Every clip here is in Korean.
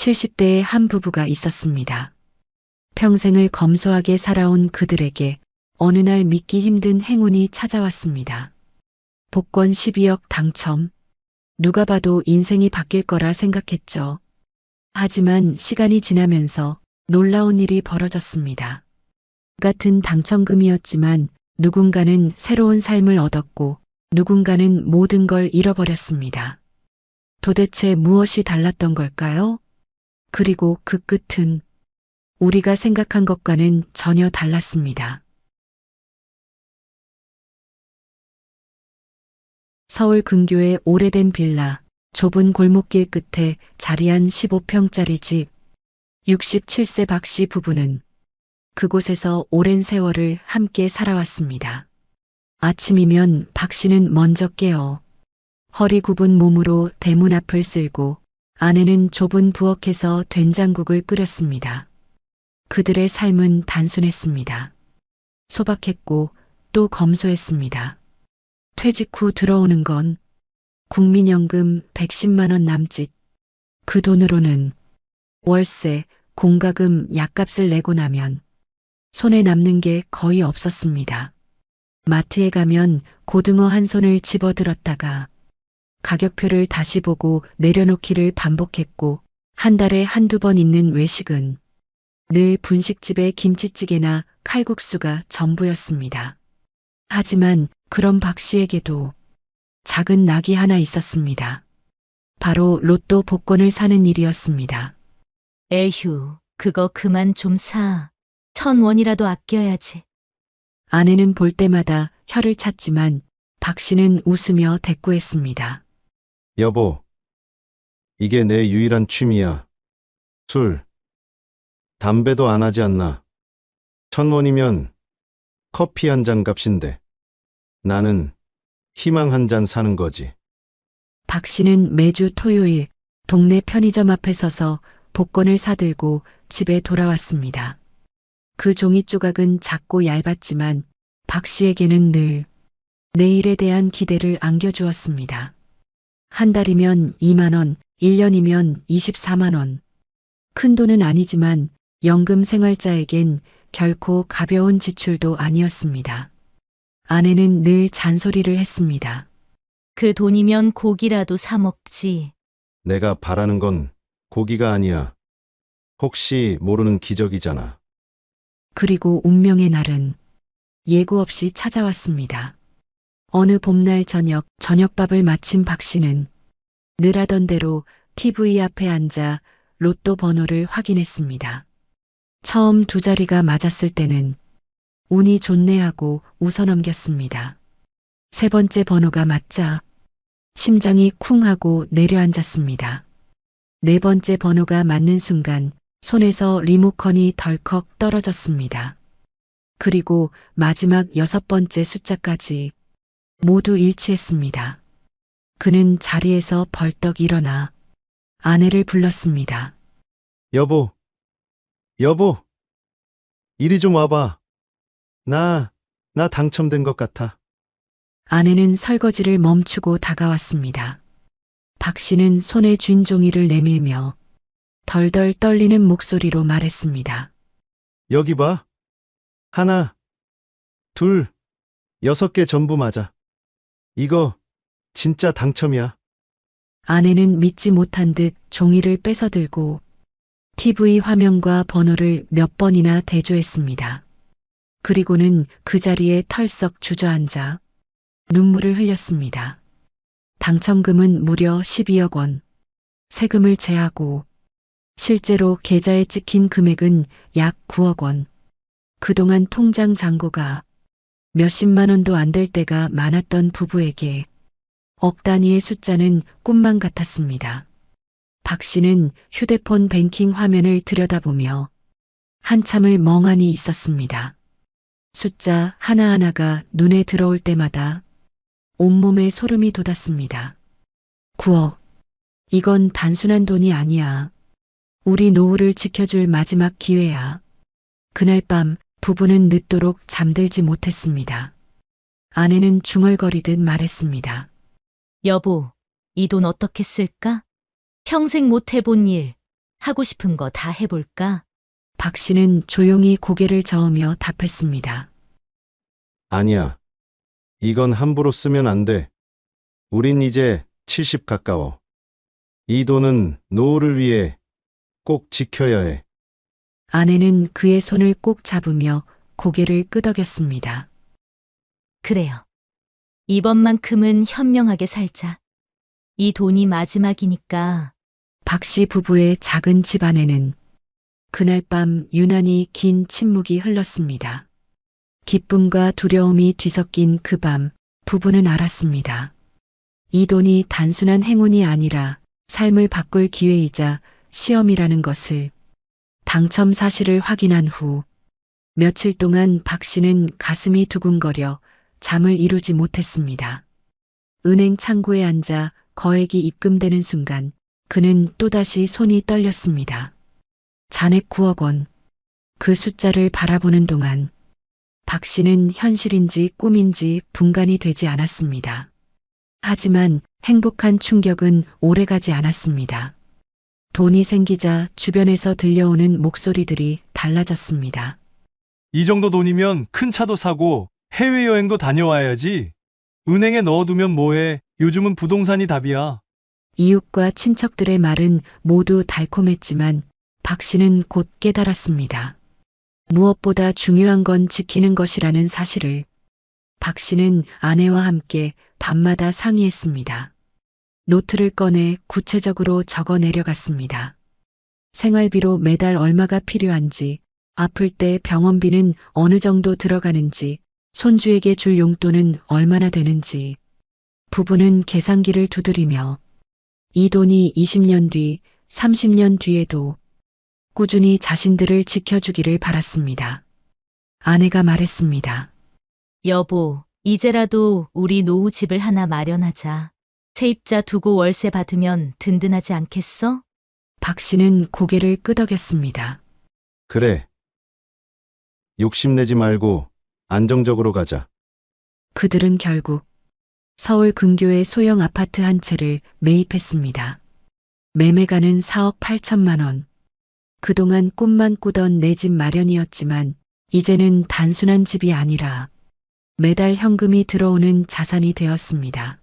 70대의 한 부부가 있었습니다. 평생을 검소하게 살아온 그들에게 어느 날 믿기 힘든 행운이 찾아왔습니다. 복권 12억 당첨. 누가 봐도 인생이 바뀔 거라 생각했죠. 하지만 시간이 지나면서 놀라운 일이 벌어졌습니다. 같은 당첨금이었지만 누군가는 새로운 삶을 얻었고 누군가는 모든 걸 잃어버렸습니다. 도대체 무엇이 달랐던 걸까요? 그리고 그 끝은 우리가 생각한 것과는 전혀 달랐습니다. 서울 근교의 오래된 빌라, 좁은 골목길 끝에 자리한 15평짜리 집. 67세 박 씨 부부는 그곳에서 오랜 세월을 함께 살아왔습니다. 아침이면 박 씨는 먼저 깨어 허리 굽은 몸으로 대문 앞을 쓸고 아내는 좁은 부엌에서 된장국을 끓였습니다. 그들의 삶은 단순했습니다. 소박했고 또 검소했습니다. 퇴직 후 들어오는 건 국민연금 110만 원 남짓. 그 돈으로는 월세, 공과금, 약값을 내고 나면 손에 남는 게 거의 없었습니다. 마트에 가면 고등어 한 손을 집어들었다가 가격표를 다시 보고 내려놓기를 반복했고 한 달에 한두 번 있는 외식은 늘 분식집의 김치찌개나 칼국수가 전부였습니다. 하지만 그런 박 씨에게도 작은 낙이 하나 있었습니다. 바로 로또 복권을 사는 일이었습니다. 에휴, 그거 그만 좀 사. 1,000원이라도 아껴야지. 아내는 볼 때마다 혀를 찼지만 박 씨는 웃으며 대꾸했습니다. 여보, 이게 내 유일한 취미야. 술, 담배도 안 하지 않나. 1,000원이면 커피 한 잔 값인데 나는 희망 한 잔 사는 거지. 박 씨는 매주 토요일 동네 편의점 앞에 서서 복권을 사들고 집에 돌아왔습니다. 그 종이 조각은 작고 얇았지만 박 씨에게는 늘 내일에 대한 기대를 안겨주었습니다. 한 달이면 2만 원, 1년이면 24만 원. 큰 돈은 아니지만 연금 생활자에겐 결코 가벼운 지출도 아니었습니다. 아내는 늘 잔소리를 했습니다. 그 돈이면 고기라도 사 먹지. 내가 바라는 건 고기가 아니야. 혹시 모르는 기적이잖아. 그리고 운명의 날은 예고 없이 찾아왔습니다. 어느 봄날 저녁밥을 마친 박 씨는 늘 하던 대로 TV 앞에 앉아 로또 번호를 확인했습니다. 처음 두 자리가 맞았을 때는 운이 좋네 하고 웃어넘겼습니다. 세 번째 번호가 맞자 심장이 쿵 하고 내려앉았습니다. 네 번째 번호가 맞는 순간 손에서 리모컨이 덜컥 떨어졌습니다. 그리고 마지막 6번째 숫자까지 모두 일치했습니다. 그는 자리에서 벌떡 일어나 아내를 불렀습니다. 여보, 여보, 이리 좀 와봐. 나 당첨된 것 같아. 아내는 설거지를 멈추고 다가왔습니다. 박 씨는 손에 쥔 종이를 내밀며 덜덜 떨리는 목소리로 말했습니다. 여기 봐. 하나, 둘, 6개 전부 맞아. 이거 진짜 당첨이야. 아내는 믿지 못한 듯 종이를 뺏어들고 TV 화면과 번호를 몇 번이나 대조했습니다. 그리고는 그 자리에 털썩 주저앉아 눈물을 흘렸습니다. 당첨금은 무려 12억 원. 세금을 제하고 실제로 계좌에 찍힌 금액은 약 9억 원. 그동안 통장 잔고가 몇십만 원도 안 될 때가 많았던 부부에게 억 단위의 숫자는 꿈만 같았습니다. 박 씨는 휴대폰 뱅킹 화면을 들여다보며 한참을 멍하니 있었습니다. 숫자 하나하나가 눈에 들어올 때마다 온몸에 소름이 돋았습니다. 9억. 이건 단순한 돈이 아니야. 우리 노후를 지켜줄 마지막 기회야. 그날 밤 부부는 늦도록 잠들지 못했습니다. 아내는 중얼거리듯 말했습니다. 여보, 이 돈 어떻게 쓸까? 평생 못 해본 일. 하고 싶은 거 다 해볼까? 박 씨는 조용히 고개를 저으며 답했습니다. 아니야. 이건 함부로 쓰면 안 돼. 우린 이제 70 가까워. 이 돈은 노후를 위해 꼭 지켜야 해. 아내는 그의 손을 꼭 잡으며 고개를 끄덕였습니다. 그래요. 이번만큼은 현명하게 살자. 이 돈이 마지막이니까. 박 씨 부부의 작은 집 안에는 그날 밤 유난히 긴 침묵이 흘렀습니다. 기쁨과 두려움이 뒤섞인 그 밤, 부부는 알았습니다. 이 돈이 단순한 행운이 아니라 삶을 바꿀 기회이자 시험이라는 것을. 당첨 사실을 확인한 후 며칠 동안 박 씨는 가슴이 두근거려 잠을 이루지 못했습니다. 은행 창구에 앉아 거액이 입금되는 순간 그는 또다시 손이 떨렸습니다. 잔액 9억 원. 그 숫자를 바라보는 동안 박 씨는 현실인지 꿈인지 분간이 되지 않았습니다. 하지만 행복한 충격은 오래가지 않았습니다. 돈이 생기자 주변에서 들려오는 목소리들이 달라졌습니다. 이 정도 돈이면 큰 차도 사고 해외여행도 다녀와야지. 은행에 넣어두면 뭐해? 요즘은 부동산이 답이야. 이웃과 친척들의 말은 모두 달콤했지만 박 씨는 곧 깨달았습니다. 무엇보다 중요한 건 지키는 것이라는 사실을. 박 씨는 아내와 함께 밤마다 상의했습니다. 노트를 꺼내 구체적으로 적어 내려갔습니다. 생활비로 매달 얼마가 필요한지, 아플 때 병원비는 어느 정도 들어가는지, 손주에게 줄 용돈은 얼마나 되는지. 부부는 계산기를 두드리며 이 돈이 20년 뒤, 30년 뒤에도 꾸준히 자신들을 지켜주기를 바랐습니다. 아내가 말했습니다. 여보, 이제라도 우리 노후 집을 하나 마련하자. 세입자 두고 월세 받으면 든든하지 않겠어? 박 씨는 고개를 끄덕였습니다. 그래. 욕심내지 말고 안정적으로 가자. 그들은 결국 서울 근교의 소형 아파트 한 채를 매입했습니다. 매매가는 4억 8천만 원. 그동안 꿈만 꾸던 내 집 마련이었지만 이제는 단순한 집이 아니라 매달 현금이 들어오는 자산이 되었습니다.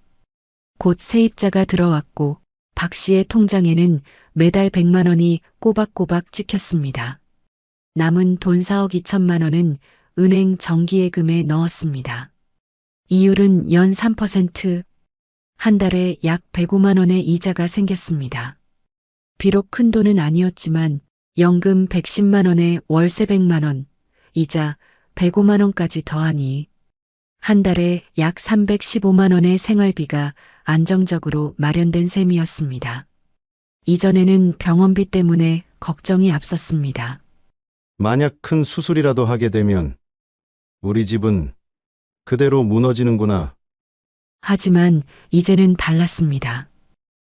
곧 세입자가 들어왔고 박 씨의 통장에는 매달 100만 원이 꼬박꼬박 찍혔습니다. 남은 돈 4억 2천만 원은 은행 정기예금에 넣었습니다. 이율은 연 3%, 한 달에 약 105만 원의 이자가 생겼습니다. 비록 큰 돈은 아니었지만 연금 110만 원에 월세 100만 원, 이자 105만 원까지 더하니 한 달에 약 315만 원의 생활비가 안정적으로 마련된 셈이었습니다. 이전에는 병원비 때문에 걱정이 앞섰습니다. 만약 큰 수술이라도 하게 되면 우리 집은 그대로 무너지는구나. 하지만 이제는 달랐습니다.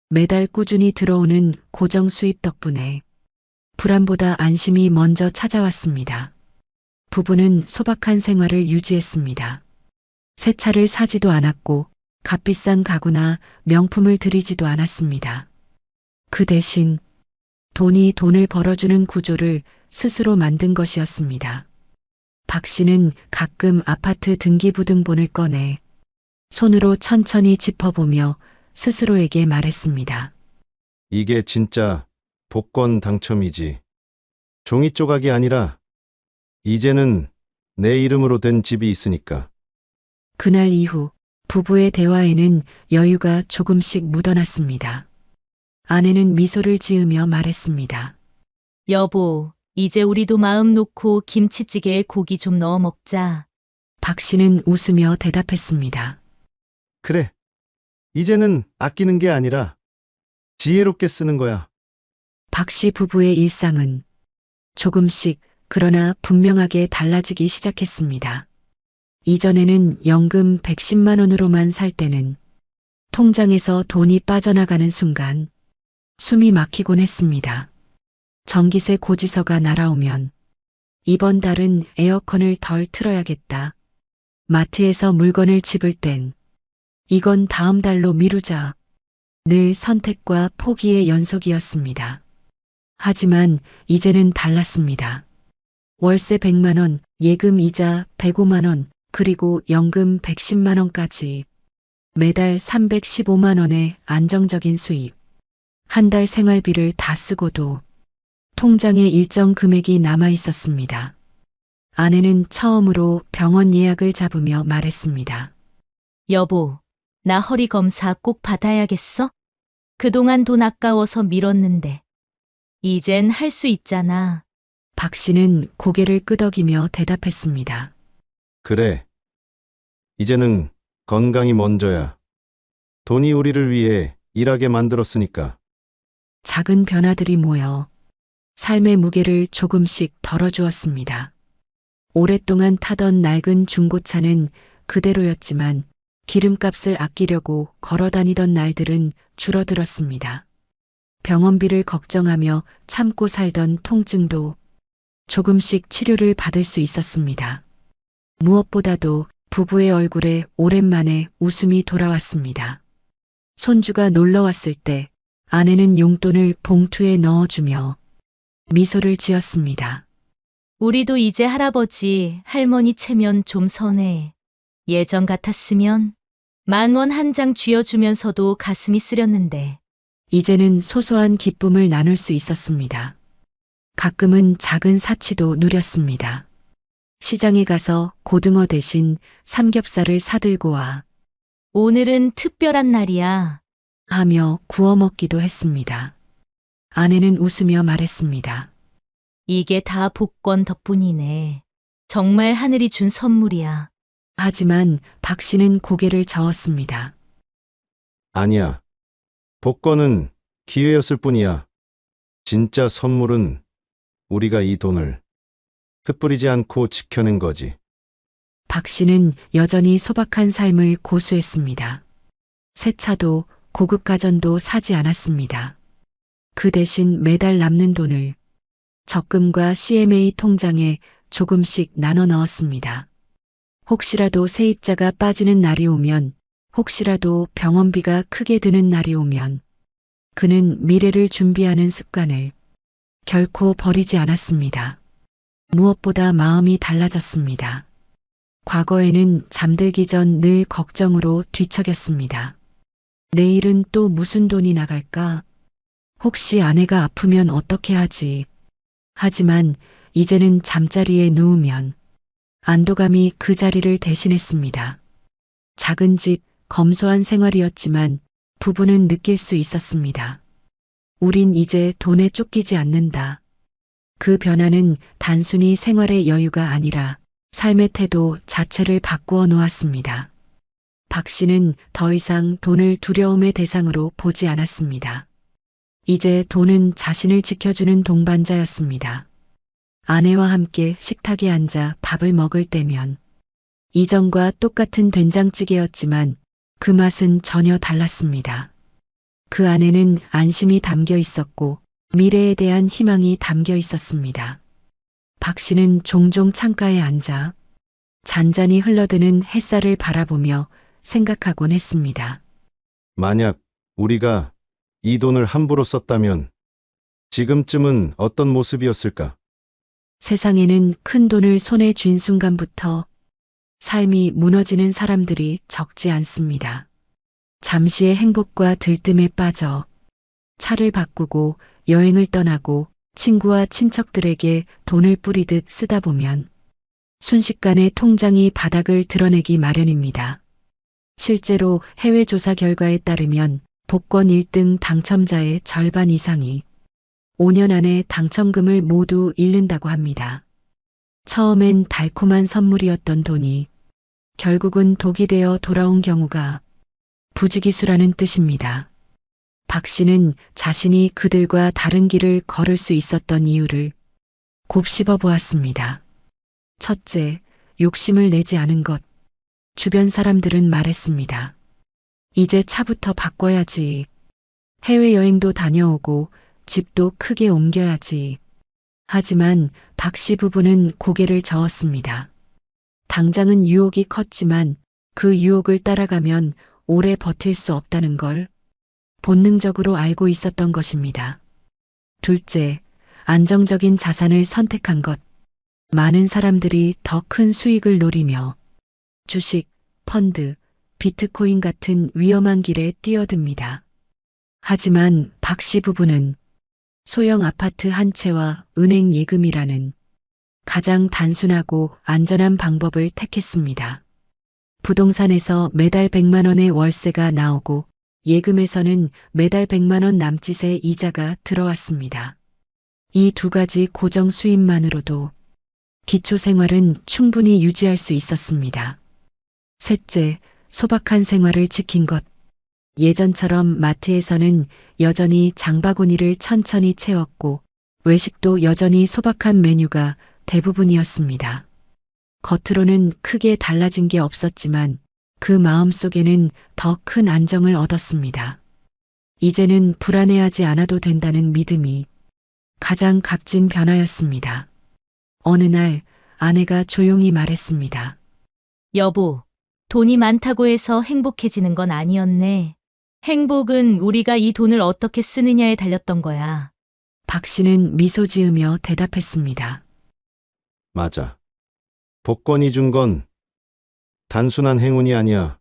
매달 꾸준히 들어오는 고정 수입 덕분에 불안보다 안심이 먼저 찾아왔습니다. 부부는 소박한 생활을 유지했습니다. 새 차를 사지도 않았고 값비싼 가구나 명품을 들이지도 않았습니다. 그 대신 돈이 돈을 벌어주는 구조를 스스로 만든 것이었습니다. 박 씨는 가끔 아파트 등기부등본을 꺼내 손으로 천천히 짚어보며 스스로에게 말했습니다. 이게 진짜 복권 당첨이지. 종이 조각이 아니라 이제는 내 이름으로 된 집이 있으니까. 그날 이후 부부의 대화에는 여유가 조금씩 묻어났습니다. 아내는 미소를 지으며 말했습니다. 여보, 이제 우리도 마음 놓고 김치찌개에 고기 좀 넣어 먹자. 박 씨는 웃으며 대답했습니다. 그래. 이제는 아끼는 게 아니라 지혜롭게 쓰는 거야. 박 씨 부부의 일상은 조금씩 그러나 분명하게 달라지기 시작했습니다. 이전에는 연금 110만 원으로만 살 때는 통장에서 돈이 빠져나가는 순간 숨이 막히곤 했습니다. 전기세 고지서가 날아오면 이번 달은 에어컨을 덜 틀어야겠다. 마트에서 물건을 집을 땐 이건 다음 달로 미루자. 늘 선택과 포기의 연속이었습니다. 하지만 이제는 달랐습니다. 월세 100만 원, 예금 이자 105만 원, 그리고 연금 110만 원까지 매달 315만 원의 안정적인 수입. 한 달 생활비를 다 쓰고도 통장에 일정 금액이 남아 있었습니다. 아내는 처음으로 병원 예약을 잡으며 말했습니다. 여보, 나 허리 검사 꼭 받아야겠어? 그동안 돈 아까워서 미뤘는데. 이젠 할 수 있잖아. 박 씨는 고개를 끄덕이며 대답했습니다. 그래. 이제는 건강이 먼저야. 돈이 우리를 위해 일하게 만들었으니까. 작은 변화들이 모여 삶의 무게를 조금씩 덜어주었습니다. 오랫동안 타던 낡은 중고차는 그대로였지만 기름값을 아끼려고 걸어 다니던 날들은 줄어들었습니다. 병원비를 걱정하며 참고 살던 통증도 조금씩 치료를 받을 수 있었습니다. 무엇보다도 부부의 얼굴에 오랜만에 웃음이 돌아왔습니다. 손주가 놀러 왔을 때 아내는 용돈을 봉투에 넣어주며 미소를 지었습니다. 우리도 이제 할아버지, 할머니 체면 좀 서네. 예전 같았으면 10,000원 한 장 쥐어주면서도 가슴이 쓰렸는데. 이제는 소소한 기쁨을 나눌 수 있었습니다. 가끔은 작은 사치도 누렸습니다. 시장에 가서 고등어 대신 삼겹살을 사들고 와 오늘은 특별한 날이야. 하며 구워 먹기도 했습니다. 아내는 웃으며 말했습니다. 이게 다 복권 덕분이네. 정말 하늘이 준 선물이야. 하지만 박 씨는 고개를 저었습니다. 아니야. 복권은 기회였을 뿐이야. 진짜 선물은 우리가 이 돈을 흩뿌리지 않고 지켜낸 거지. 박 씨는 여전히 소박한 삶을 고수했습니다. 새 차도 고급 가전도 사지 않았습니다. 그 대신 매달 남는 돈을 적금과 CMA 통장에 조금씩 나눠 넣었습니다. 혹시라도 세입자가 빠지는 날이 오면, 혹시라도 병원비가 크게 드는 날이 오면 그는 미래를 준비하는 습관을 결코 버리지 않았습니다. 무엇보다 마음이 달라졌습니다. 과거에는 잠들기 전 늘 걱정으로 뒤척였습니다. 내일은 또 무슨 돈이 나갈까? 혹시 아내가 아프면 어떻게 하지? 하지만 이제는 잠자리에 누우면 안도감이 그 자리를 대신했습니다. 작은 집, 검소한 생활이었지만 부부는 느낄 수 있었습니다. 우린 이제 돈에 쫓기지 않는다. 그 변화는 단순히 생활의 여유가 아니라 삶의 태도 자체를 바꾸어 놓았습니다. 박 씨는 더 이상 돈을 두려움의 대상으로 보지 않았습니다. 이제 돈은 자신을 지켜주는 동반자였습니다. 아내와 함께 식탁에 앉아 밥을 먹을 때면 이전과 똑같은 된장찌개였지만 그 맛은 전혀 달랐습니다. 그 안에는 안심이 담겨 있었고 미래에 대한 희망이 담겨 있었습니다. 박 씨는 종종 창가에 앉아 잔잔히 흘러드는 햇살을 바라보며 생각하곤 했습니다. 만약 우리가 이 돈을 함부로 썼다면 지금쯤은 어떤 모습이었을까? 세상에는 큰 돈을 손에 쥔 순간부터 삶이 무너지는 사람들이 적지 않습니다. 잠시의 행복과 들뜸에 빠져 차를 바꾸고 여행을 떠나고 친구와 친척들에게 돈을 뿌리듯 쓰다 보면 순식간에 통장이 바닥을 드러내기 마련입니다. 실제로 해외 조사 결과에 따르면 복권 1등 당첨자의 절반 이상이 5년 안에 당첨금을 모두 잃는다고 합니다. 처음엔 달콤한 선물이었던 돈이 결국은 독이 되어 돌아온 경우가 부지기수라는 뜻입니다. 박 씨는 자신이 그들과 다른 길을 걸을 수 있었던 이유를 곱씹어 보았습니다. 첫째, 욕심을 내지 않은 것. 주변 사람들은 말했습니다. 이제 차부터 바꿔야지. 해외여행도 다녀오고 집도 크게 옮겨야지. 하지만 박 씨 부부는 고개를 저었습니다. 당장은 유혹이 컸지만 그 유혹을 따라가면 오래 버틸 수 없다는 걸 본능적으로 알고 있었던 것입니다. 둘째, 안정적인 자산을 선택한 것. 많은 사람들이 더 큰 수익을 노리며 주식, 펀드, 비트코인 같은 위험한 길에 뛰어듭니다. 하지만 박 씨 부부는 소형 아파트 한 채와 은행 예금이라는 가장 단순하고 안전한 방법을 택했습니다. 부동산에서 매달 100만 원의 월세가 나오고 예금에서는 매달 100만 원 남짓의 이자가 들어왔습니다. 이 두 가지 고정 수입만으로도 기초 생활은 충분히 유지할 수 있었습니다. 셋째, 소박한 생활을 지킨 것. 예전처럼 마트에서는 여전히 장바구니를 천천히 채웠고 외식도 여전히 소박한 메뉴가 대부분이었습니다. 겉으로는 크게 달라진 게 없었지만 그 마음속에는 더 큰 안정을 얻었습니다. 이제는 불안해하지 않아도 된다는 믿음이 가장 값진 변화였습니다. 어느 날 아내가 조용히 말했습니다. 여보, 돈이 많다고 해서 행복해지는 건 아니었네. 행복은 우리가 이 돈을 어떻게 쓰느냐에 달렸던 거야. 박 씨는 미소 지으며 대답했습니다. 맞아. 복권이 준 건 단순한 행운이 아니야.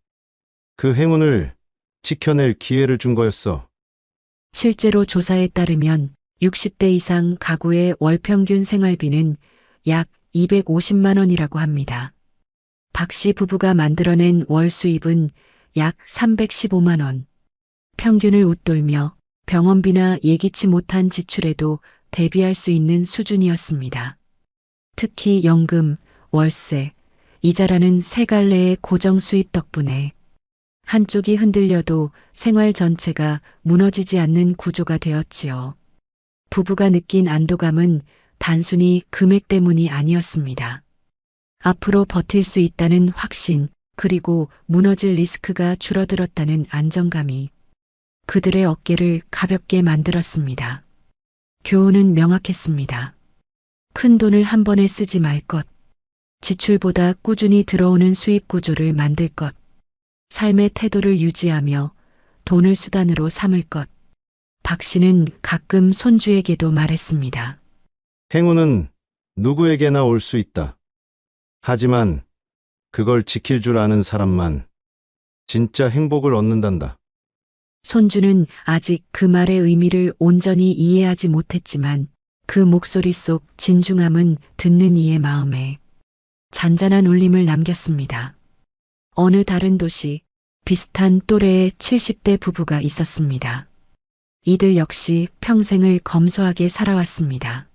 그 행운을 지켜낼 기회를 준 거였어. 실제로 조사에 따르면 60대 이상 가구의 월 평균 생활비는 약 250만 원이라고 합니다. 박 씨 부부가 만들어낸 월 수입은 약 315만 원. 평균을 웃돌며 병원비나 예기치 못한 지출에도 대비할 수 있는 수준이었습니다. 특히 연금, 월세, 이자라는 세 갈래의 고정 수입 덕분에 한쪽이 흔들려도 생활 전체가 무너지지 않는 구조가 되었지요. 부부가 느낀 안도감은 단순히 금액 때문이 아니었습니다. 앞으로 버틸 수 있다는 확신, 그리고 무너질 리스크가 줄어들었다는 안정감이 그들의 어깨를 가볍게 만들었습니다. 교훈은 명확했습니다. 큰 돈을 한 번에 쓰지 말 것. 지출보다 꾸준히 들어오는 수입 구조를 만들 것. 삶의 태도를 유지하며 돈을 수단으로 삼을 것. 박 씨는 가끔 손주에게도 말했습니다. 행운은 누구에게나 올 수 있다. 하지만 그걸 지킬 줄 아는 사람만 진짜 행복을 얻는단다. 손주는 아직 그 말의 의미를 온전히 이해하지 못했지만 그 목소리 속 진중함은 듣는 이의 마음에 잔잔한 울림을 남겼습니다. 어느 다른 도시, 비슷한 또래의 70대 부부가 있었습니다. 이들 역시 평생을 검소하게 살아왔습니다.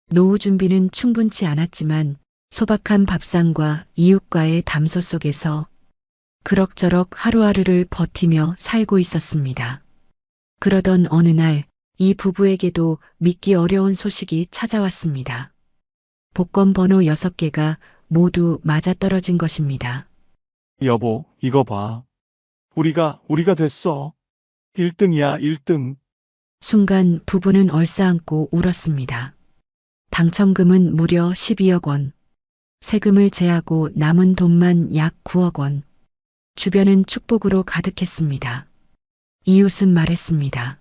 노후 준비는 충분치 않았지만 소박한 밥상과 이웃과의 담소 속에서 그럭저럭 하루하루를 버티며 살고 있었습니다. 그러던 어느 날 이 부부에게도 믿기 어려운 소식이 찾아왔습니다. 복권 번호 6개가 모두 맞아떨어진 것입니다. 여보, 이거 봐. 우리가 됐어. 1등이야, 1등. 순간 부부는 얼싸안고 울었습니다. 당첨금은 무려 12억 원. 세금을 제하고 남은 돈만 약 9억 원. 주변은 축복으로 가득했습니다. 이웃은 말했습니다.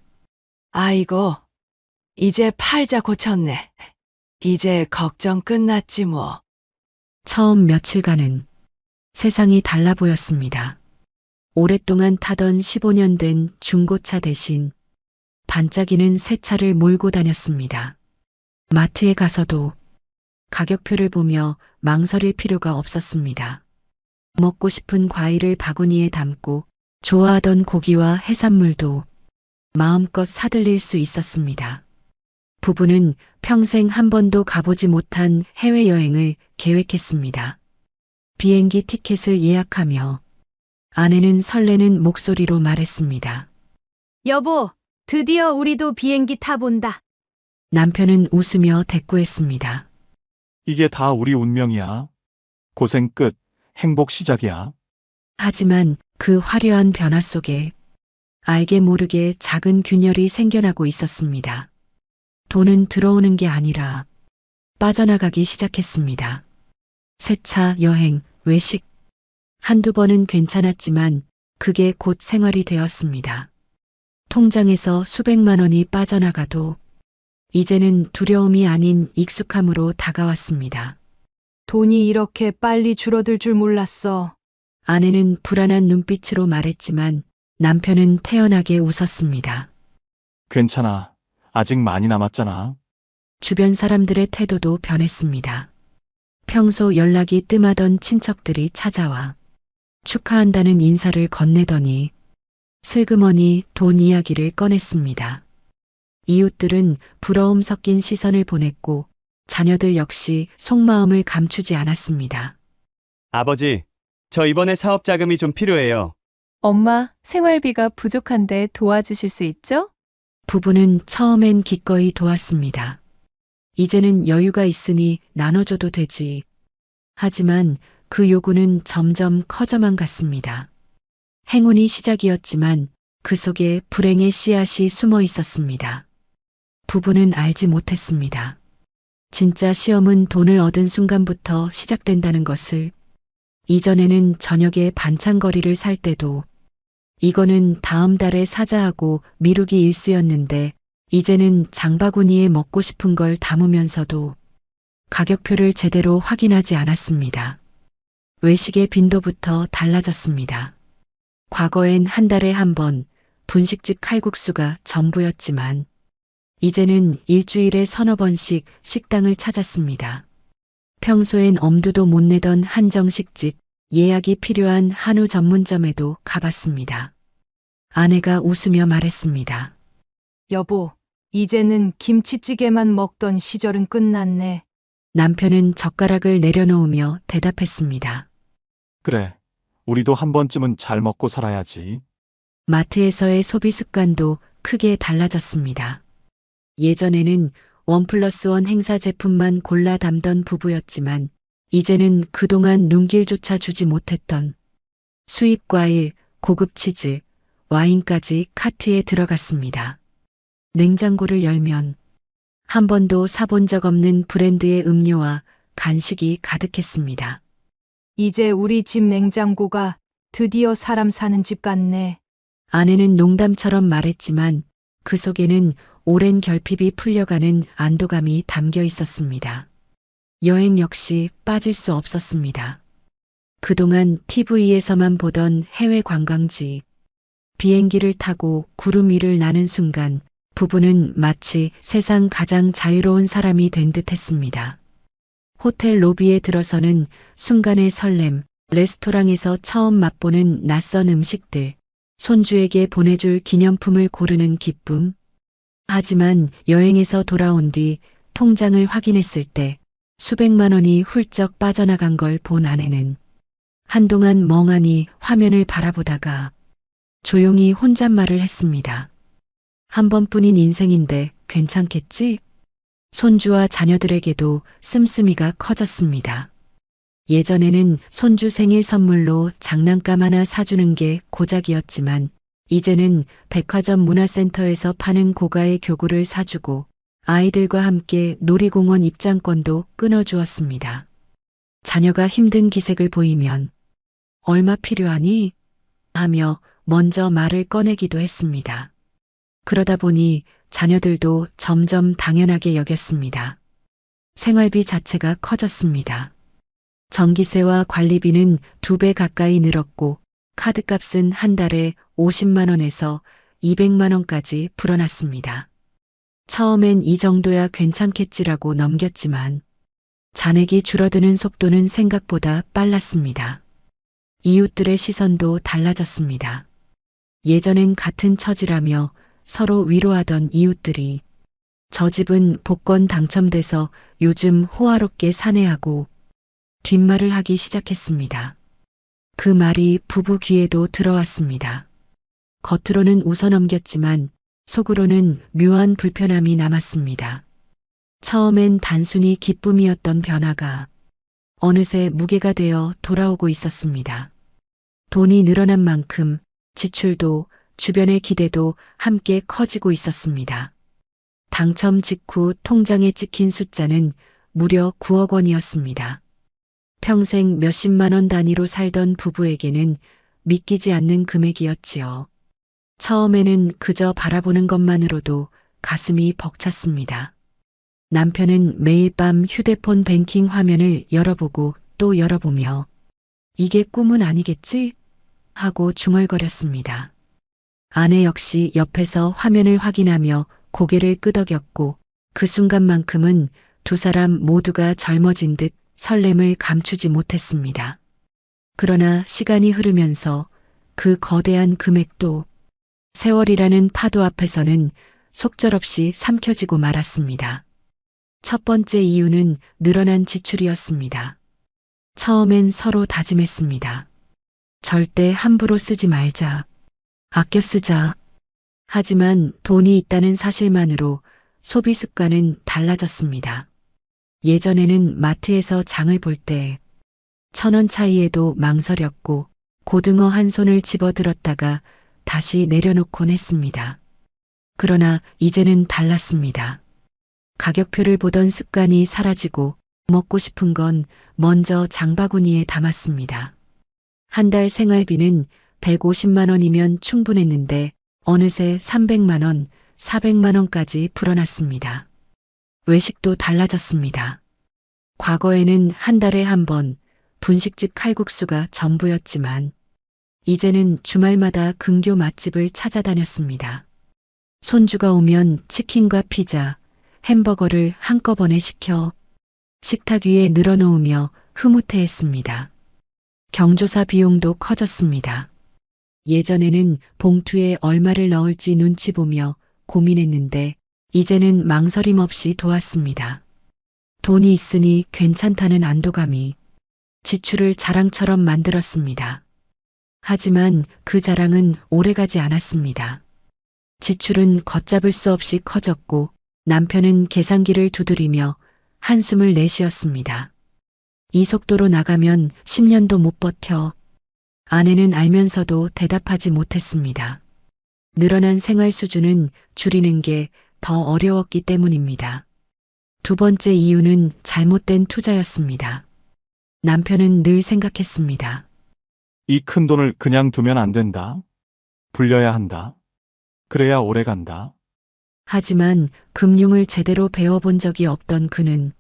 아이고, 이제 팔자 고쳤네. 이제 걱정 끝났지 뭐. 처음 며칠간은 세상이 달라 보였습니다. 오랫동안 타던 15년 된 중고차 대신 반짝이는 새 차를 몰고 다녔습니다. 마트에 가서도 가격표를 보며 망설일 필요가 없었습니다. 먹고 싶은 과일을 바구니에 담고 좋아하던 고기와 해산물도 마음껏 사들릴 수 있었습니다. 부부는 평생 한 번도 가보지 못한 해외여행을 계획했습니다. 비행기 티켓을 예약하며 아내는 설레는 목소리로 말했습니다. 여보, 드디어 우리도 비행기 타본다. 남편은 웃으며 대꾸했습니다. 이게 다 우리 운명이야. 고생 끝, 행복 시작이야. 하지만 그 화려한 변화 속에 알게 모르게 작은 균열이 생겨나고 있었습니다. 돈은 들어오는 게 아니라 빠져나가기 시작했습니다. 세차, 여행, 외식. 한두 번은 괜찮았지만 그게 곧 생활이 되었습니다. 통장에서 수백만 원이 빠져나가도 이제는 두려움이 아닌 익숙함으로 다가왔습니다. 돈이 이렇게 빨리 줄어들 줄 몰랐어. 아내는 불안한 눈빛으로 말했지만 남편은 태연하게 웃었습니다. 괜찮아. 아직 많이 남았잖아. 주변 사람들의 태도도 변했습니다. 평소 연락이 뜸하던 친척들이 찾아와 축하한다는 인사를 건네더니 슬그머니 돈 이야기를 꺼냈습니다. 이웃들은 부러움 섞인 시선을 보냈고 자녀들 역시 속마음을 감추지 않았습니다. 아버지, 저 이번에 사업 자금이 좀 필요해요. 엄마, 생활비가 부족한데 도와주실 수 있죠? 부부는 처음엔 기꺼이 도왔습니다. 이제는 여유가 있으니 나눠줘도 되지. 하지만 그 요구는 점점 커져만 갔습니다. 행운이 시작이었지만 그 속에 불행의 씨앗이 숨어 있었습니다. 부부는 알지 못했습니다. 진짜 시험은 돈을 얻은 순간부터 시작된다는 것을. 이전에는 저녁에 반찬거리를 살 때도 이거는 다음 달에 사자하고 미루기 일쑤였는데 이제는 장바구니에 먹고 싶은 걸 담으면서도 가격표를 제대로 확인하지 않았습니다. 외식의 빈도부터 달라졌습니다. 과거엔 한 달에 한 번 분식집 칼국수가 전부였지만 이제는 일주일에 서너 번씩 식당을 찾았습니다. 평소엔 엄두도 못 내던 한정식집, 예약이 필요한 한우 전문점에도 가봤습니다. 아내가 웃으며 말했습니다. 여보, 이제는 김치찌개만 먹던 시절은 끝났네. 남편은 젓가락을 내려놓으며 대답했습니다. 그래. 우리도 한 번쯤은 잘 먹고 살아야지. 마트에서의 소비 습관도 크게 달라졌습니다. 예전에는 1+1 행사 제품만 골라 담던 부부였지만 이제는 그동안 눈길조차 주지 못했던 수입 과일, 고급 치즈, 와인까지 카트에 들어갔습니다. 냉장고를 열면 한 번도 사본 적 없는 브랜드의 음료와 간식이 가득했습니다. 이제 우리 집 냉장고가 드디어 사람 사는 집 같네. 아내는 농담처럼 말했지만 그 속에는 오랜 결핍이 풀려가는 안도감이 담겨 있었습니다. 여행 역시 빠질 수 없었습니다. 그동안 TV에서만 보던 해외 관광지, 비행기를 타고 구름 위를 나는 순간 부부는 마치 세상 가장 자유로운 사람이 된 듯 했습니다. 호텔 로비에 들어서는 순간의 설렘, 레스토랑에서 처음 맛보는 낯선 음식들, 손주에게 보내줄 기념품을 고르는 기쁨. 하지만 여행에서 돌아온 뒤 통장을 확인했을 때 수백만 원이 훌쩍 빠져나간 걸 본 아내는 한동안 멍하니 화면을 바라보다가 조용히 혼잣말을 했습니다. 한 번뿐인 인생인데 괜찮겠지? 손주와 자녀들에게도 씀씀이가 커졌습니다. 예전에는 손주 생일 선물로 장난감 하나 사주는 게 고작이었지만 이제는 백화점 문화센터에서 파는 고가의 교구를 사주고 아이들과 함께 놀이공원 입장권도 끊어주었습니다. 자녀가 힘든 기색을 보이면 얼마 필요하니? 하며 먼저 말을 꺼내기도 했습니다. 그러다 보니 자녀들도 점점 당연하게 여겼습니다. 생활비 자체가 커졌습니다. 전기세와 관리비는 2배 가까이 늘었고 카드값은 한 달에 50만 원에서 200만 원까지 불어났습니다. 처음엔 이 정도야 괜찮겠지라고 넘겼지만 잔액이 줄어드는 속도는 생각보다 빨랐습니다. 이웃들의 시선도 달라졌습니다. 예전엔 같은 처지라며 서로 위로하던 이웃들이 저 집은 복권 당첨돼서 요즘 호화롭게 사내하고 뒷말을 하기 시작했습니다. 그 말이 부부 귀에도 들어왔습니다. 겉으로는 웃어넘겼지만 속으로는 묘한 불편함이 남았습니다. 처음엔 단순히 기쁨이었던 변화가 어느새 무게가 되어 돌아오고 있었습니다. 돈이 늘어난 만큼 지출도 주변의 기대도 함께 커지고 있었습니다. 당첨 직후 통장에 찍힌 숫자는 무려 9억 원이었습니다. 평생 몇십만 원 단위로 살던 부부에게는 믿기지 않는 금액이었지요. 처음에는 그저 바라보는 것만으로도 가슴이 벅찼습니다. 남편은 매일 밤 휴대폰 뱅킹 화면을 열어보고 또 열어보며 이게 꿈은 아니겠지? 하고 중얼거렸습니다. 아내 역시 옆에서 화면을 확인하며 고개를 끄덕였고 그 순간만큼은 두 사람 모두가 젊어진 듯 설렘을 감추지 못했습니다. 그러나 시간이 흐르면서 그 거대한 금액도 세월이라는 파도 앞에서는 속절없이 삼켜지고 말았습니다. 첫 번째 이유는 늘어난 지출이었습니다. 처음엔 서로 다짐했습니다. 절대 함부로 쓰지 말자. 아껴 쓰자. 하지만 돈이 있다는 사실만으로 소비 습관은 달라졌습니다. 예전에는 마트에서 장을 볼 때 1,000원 차이에도 망설였고 고등어 한 손을 집어들었다가 다시 내려놓곤 했습니다. 그러나 이제는 달랐습니다. 가격표를 보던 습관이 사라지고 먹고 싶은 건 먼저 장바구니에 담았습니다. 한 달 생활비는 150만 원이면 충분했는데 어느새 300만 원, 400만 원까지 불어났습니다. 외식도 달라졌습니다. 과거에는 한 달에 한 번 분식집 칼국수가 전부였지만 이제는 주말마다 근교 맛집을 찾아다녔습니다. 손주가 오면 치킨과 피자, 햄버거를 한꺼번에 시켜 식탁 위에 늘어놓으며 흐뭇해했습니다. 경조사 비용도 커졌습니다. 예전에는 봉투에 얼마를 넣을지 눈치 보며 고민했는데 이제는 망설임 없이 도왔습니다. 돈이 있으니 괜찮다는 안도감이 지출을 자랑처럼 만들었습니다. 하지만 그 자랑은 오래가지 않았습니다. 지출은 걷잡을 수 없이 커졌고 남편은 계산기를 두드리며 한숨을 내쉬었습니다. 이 속도로 나가면 10년도 못 버텨. 아내는 알면서도 대답하지 못했습니다. 늘어난 생활 수준은 줄이는 게 더 어려웠기 때문입니다. 두 번째 이유는 잘못된 투자였습니다. 남편은 늘 생각했습니다. 이 큰 돈을 그냥 두면 안 된다. 불려야 한다. 그래야 오래 간다. 하지만 금융을 제대로 배워본 적이 없던 그는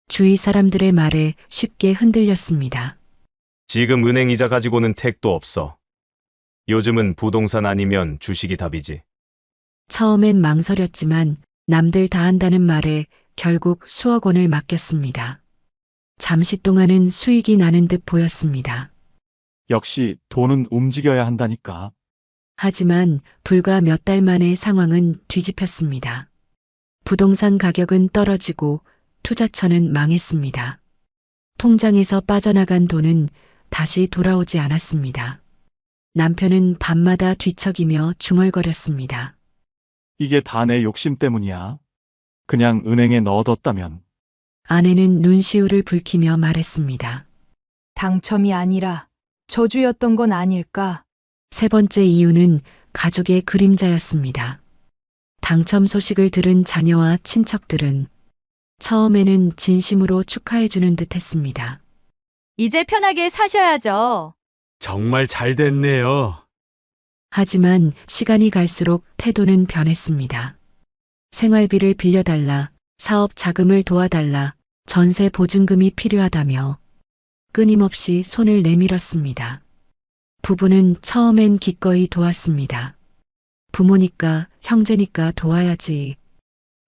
주위 사람들의 말에 쉽게 흔들렸습니다. 지금 은행 이자 가지고는 택도 없어. 요즘은 부동산 아니면 주식이 답이지. 처음엔 망설였지만 남들 다 한다는 말에 결국 수억 원을 맡겼습니다. 잠시 동안은 수익이 나는 듯 보였습니다. 역시 돈은 움직여야 한다니까. 하지만 불과 몇 달 만에 상황은 뒤집혔습니다. 부동산 가격은 떨어지고 투자처는 망했습니다. 통장에서 빠져나간 돈은 다시 돌아오지 않았습니다. 남편은 밤마다 뒤척이며 중얼거렸습니다. 이게 다 내 욕심 때문이야. 그냥 은행에 넣어뒀다면. 아내는 눈시울을 붉히며 말했습니다. 당첨이 아니라 저주였던 건 아닐까? 세 번째 이유는 가족의 그림자였습니다. 당첨 소식을 들은 자녀와 친척들은 처음에는 진심으로 축하해주는 듯 했습니다. 이제 편하게 사셔야죠. 정말 잘 됐네요. 하지만 시간이 갈수록 태도는 변했습니다. 생활비를 빌려달라, 사업 자금을 도와달라, 전세 보증금이 필요하다며 끊임없이 손을 내밀었습니다. 부부는 처음엔 기꺼이 도왔습니다. 부모니까, 형제니까 도와야지.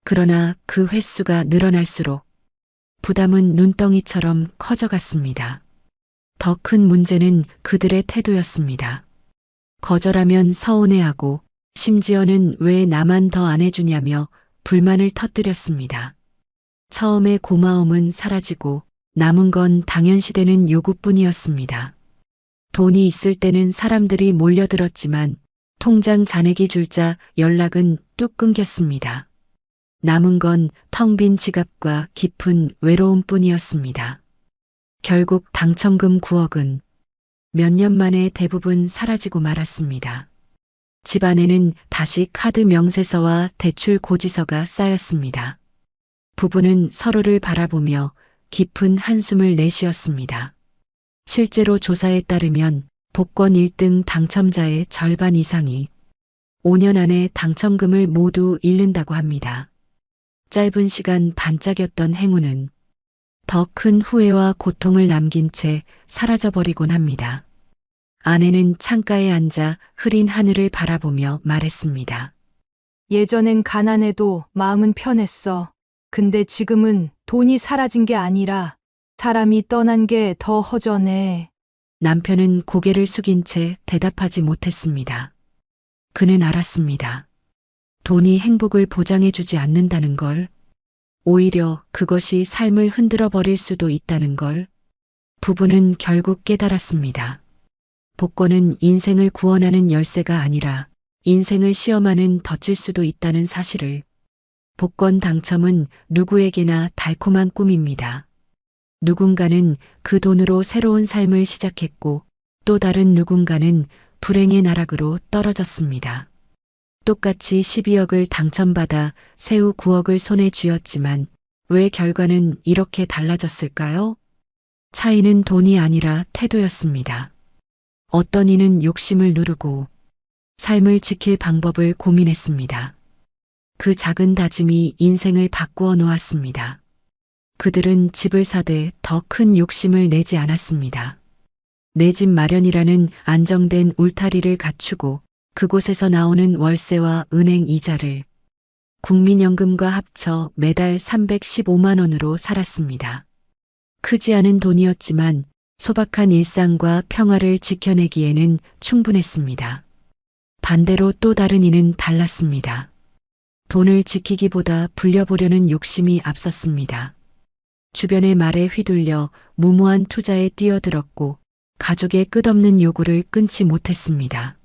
그러나 그 횟수가 늘어날수록 부담은 눈덩이처럼 커져갔습니다. 더 큰 문제는 그들의 태도였습니다. 거절하면 서운해하고 심지어는 왜 나만 더 안 해주냐며 불만을 터뜨렸습니다. 처음에 고마움은 사라지고 남은 건 당연시되는 요구뿐이었습니다. 돈이 있을 때는 사람들이 몰려들었지만 통장 잔액이 줄자 연락은 뚝 끊겼습니다. 남은 건 텅 빈 지갑과 깊은 외로움뿐이었습니다. 결국 당첨금 9억은 몇 년 만에 대부분 사라지고 말았습니다. 집안에는 다시 카드 명세서와 대출 고지서가 쌓였습니다. 부부는 서로를 바라보며 깊은 한숨을 내쉬었습니다. 실제로 조사에 따르면 복권 1등 당첨자의 절반 이상이 5년 안에 당첨금을 모두 잃는다고 합니다. 짧은 시간 반짝였던 행운은 더 큰 후회와 고통을 남긴 채 사라져버리곤 합니다. 아내는 창가에 앉아 흐린 하늘을 바라보며 말했습니다. 예전엔 가난해도 마음은 편했어. 근데 지금은 돈이 사라진 게 아니라 사람이 떠난 게 더 허전해. 남편은 고개를 숙인 채 대답하지 못했습니다. 그는 알았습니다. 돈이 행복을 보장해주지 않는다는 걸, 오히려 그것이 삶을 흔들어 버릴 수도 있다는 걸, 부부는 결국 깨달았습니다. 복권은 인생을 구원하는 열쇠가 아니라 인생을 시험하는 덫일 수도 있다는 사실을. 복권 당첨은 누구에게나 달콤한 꿈입니다. 누군가는 그 돈으로 새로운 삶을 시작했고 또 다른 누군가는 불행의 나락으로 떨어졌습니다. 똑같이 12억을 당첨받아 새우 9억을 손에 쥐었지만 왜 결과는 이렇게 달라졌을까요? 차이는 돈이 아니라 태도였습니다. 어떤 이는 욕심을 누르고 삶을 지킬 방법을 고민했습니다. 그 작은 다짐이 인생을 바꾸어 놓았습니다. 그들은 집을 사되 더 큰 욕심을 내지 않았습니다. 내 집 마련이라는 안정된 울타리를 갖추고 그곳에서 나오는 월세와 은행 이자를 국민연금과 합쳐 매달 315만 원으로 살았습니다. 크지 않은 돈이었지만 소박한 일상과 평화를 지켜내기에는 충분했습니다. 반대로 또 다른 이는 달랐습니다. 돈을 지키기보다 불려보려는 욕심이 앞섰습니다. 주변의 말에 휘둘려 무모한 투자에 뛰어들었고 가족의 끝없는 요구를 끊지 못했습니다.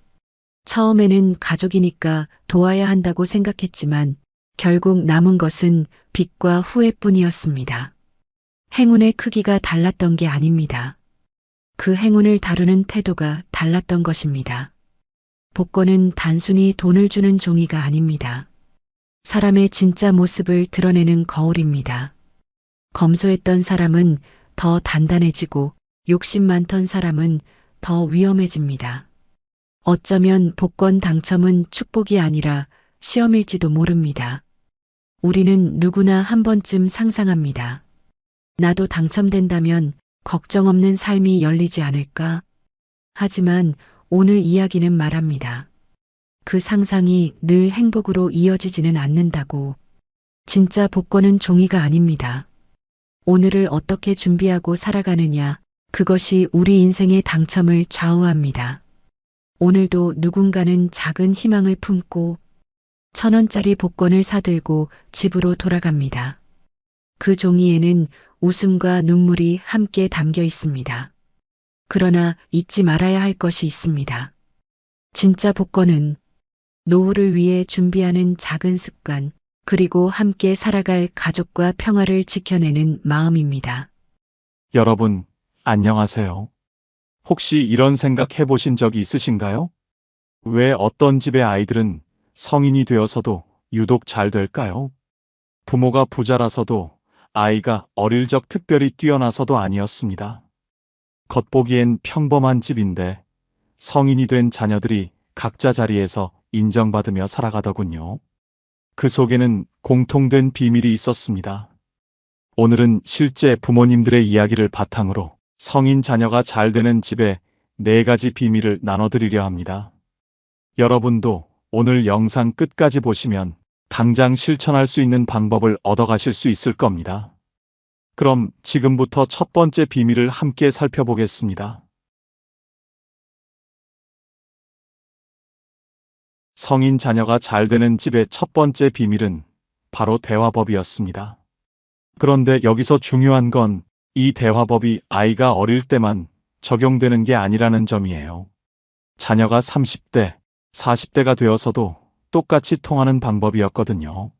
처음에는 가족이니까 도와야 한다고 생각했지만 결국 남은 것은 빚과 후회뿐이었습니다. 행운의 크기가 달랐던 게 아닙니다. 그 행운을 다루는 태도가 달랐던 것입니다. 복권은 단순히 돈을 주는 종이가 아닙니다. 사람의 진짜 모습을 드러내는 거울입니다. 검소했던 사람은 더 단단해지고 욕심 많던 사람은 더 위험해집니다. 어쩌면 복권 당첨은 축복이 아니라 시험일지도 모릅니다. 우리는 누구나 한 번쯤 상상합니다. 나도 당첨된다면 걱정 없는 삶이 열리지 않을까? 하지만 오늘 이야기는 말합니다. 그 상상이 늘 행복으로 이어지지는 않는다고. 진짜 복권은 종이가 아닙니다. 오늘을 어떻게 준비하고 살아가느냐, 그것이 우리 인생의 당첨을 좌우합니다. 오늘도 누군가는 작은 희망을 품고 1,000원짜리 복권을 사들고 집으로 돌아갑니다. 그 종이에는 웃음과 눈물이 함께 담겨 있습니다. 그러나 잊지 말아야 할 것이 있습니다. 진짜 복권은 노후를 위해 준비하는 작은 습관, 그리고 함께 살아갈 가족과 평화를 지켜내는 마음입니다. 여러분, 안녕하세요. 혹시 이런 생각 해보신 적이 있으신가요? 왜 어떤 집의 아이들은 성인이 되어서도 유독 잘 될까요? 부모가 부자라서도 아이가 어릴 적 특별히 뛰어나서도 아니었습니다. 겉보기엔 평범한 집인데 성인이 된 자녀들이 각자 자리에서 인정받으며 살아가더군요. 그 속에는 공통된 비밀이 있었습니다. 오늘은 실제 부모님들의 이야기를 바탕으로 성인 자녀가 잘 되는 집의 4가지 비밀을 나눠드리려 합니다. 여러분도 오늘 영상 끝까지 보시면 당장 실천할 수 있는 방법을 얻어가실 수 있을 겁니다. 그럼 지금부터 첫 번째 비밀을 함께 살펴보겠습니다. 성인 자녀가 잘 되는 집의 첫 번째 비밀은 바로 대화법이었습니다. 그런데 여기서 중요한 건 이 대화법이 아이가 어릴 때만 적용되는 게 아니라는 점이에요. 자녀가 30대, 40대가 되어서도 똑같이 통하는 방법이었거든요.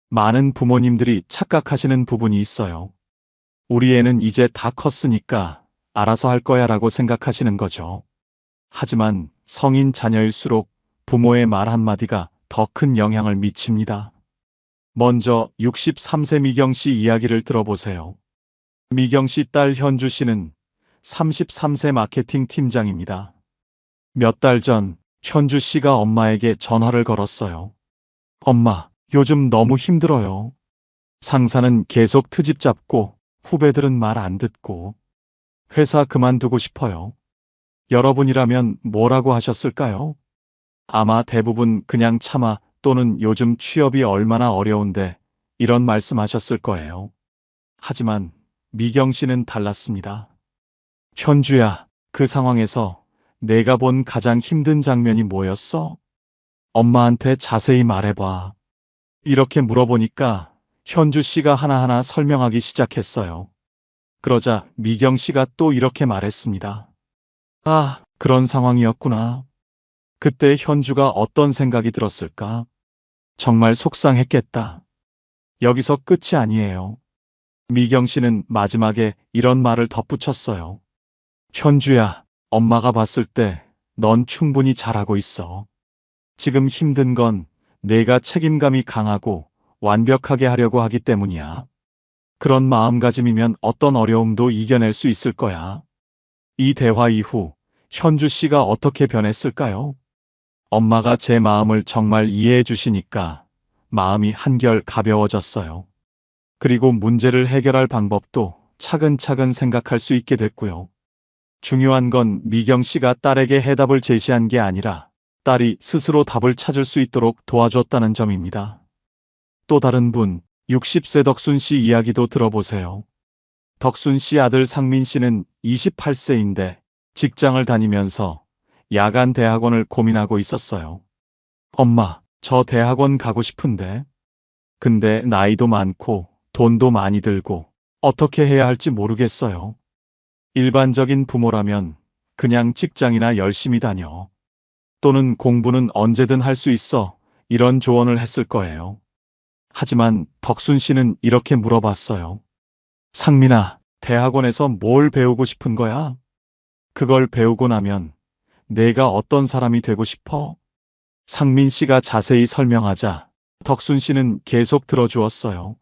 많은 부모님들이 착각하시는 부분이 있어요. 우리 애는 이제 다 컸으니까 알아서 할 거야 라고 생각하시는 거죠. 하지만 성인 자녀일수록 부모의 말 한마디가 더 큰 영향을 미칩니다. 먼저 63세 미경 씨 이야기를 들어보세요. 미경 씨 딸 현주 씨는 33세 마케팅 팀장입니다. 몇 달 전 현주 씨가 엄마에게 전화를 걸었어요. 엄마, 요즘 너무 힘들어요. 상사는 계속 트집 잡고 후배들은 말 안 듣고 회사 그만두고 싶어요. 여러분이라면 뭐라고 하셨을까요? 아마 대부분 그냥 참아 또는 요즘 취업이 얼마나 어려운데 이런 말씀하셨을 거예요. 하지만 미경 씨는 달랐습니다. 현주야, 그 상황에서 내가 본 가장 힘든 장면이 뭐였어? 엄마한테 자세히 말해봐. 이렇게 물어보니까 현주 씨가 하나하나 설명하기 시작했어요. 그러자 미경 씨가 또 이렇게 말했습니다. 아, 그런 상황이었구나. 그때 현주가 어떤 생각이 들었을까? 정말 속상했겠다. 여기서 끝이 아니에요. 미경 씨는 마지막에 이런 말을 덧붙였어요. 현주야, 엄마가 봤을 때 넌 충분히 잘하고 있어. 지금 힘든 건 내가 책임감이 강하고 완벽하게 하려고 하기 때문이야. 그런 마음가짐이면 어떤 어려움도 이겨낼 수 있을 거야. 이 대화 이후 현주 씨가 어떻게 변했을까요? 엄마가 제 마음을 정말 이해해 주시니까 마음이 한결 가벼워졌어요. 그리고 문제를 해결할 방법도 차근차근 생각할 수 있게 됐고요. 중요한 건 미경 씨가 딸에게 해답을 제시한 게 아니라 딸이 스스로 답을 찾을 수 있도록 도와줬다는 점입니다. 또 다른 분, 60세 덕순 씨 이야기도 들어보세요. 덕순 씨 아들 상민 씨는 28세인데 직장을 다니면서 야간 대학원을 고민하고 있었어요. 엄마, 저 대학원 가고 싶은데. 근데 나이도 많고 돈도 많이 들고 어떻게 해야 할지 모르겠어요. 일반적인 부모라면 그냥 직장이나 열심히 다녀. 또는 공부는 언제든 할 수 있어. 이런 조언을 했을 거예요. 하지만 덕순 씨는 이렇게 물어봤어요. 상민아, 대학원에서 뭘 배우고 싶은 거야? 그걸 배우고 나면 내가 어떤 사람이 되고 싶어? 상민 씨가 자세히 설명하자 덕순 씨는 계속 들어주었어요.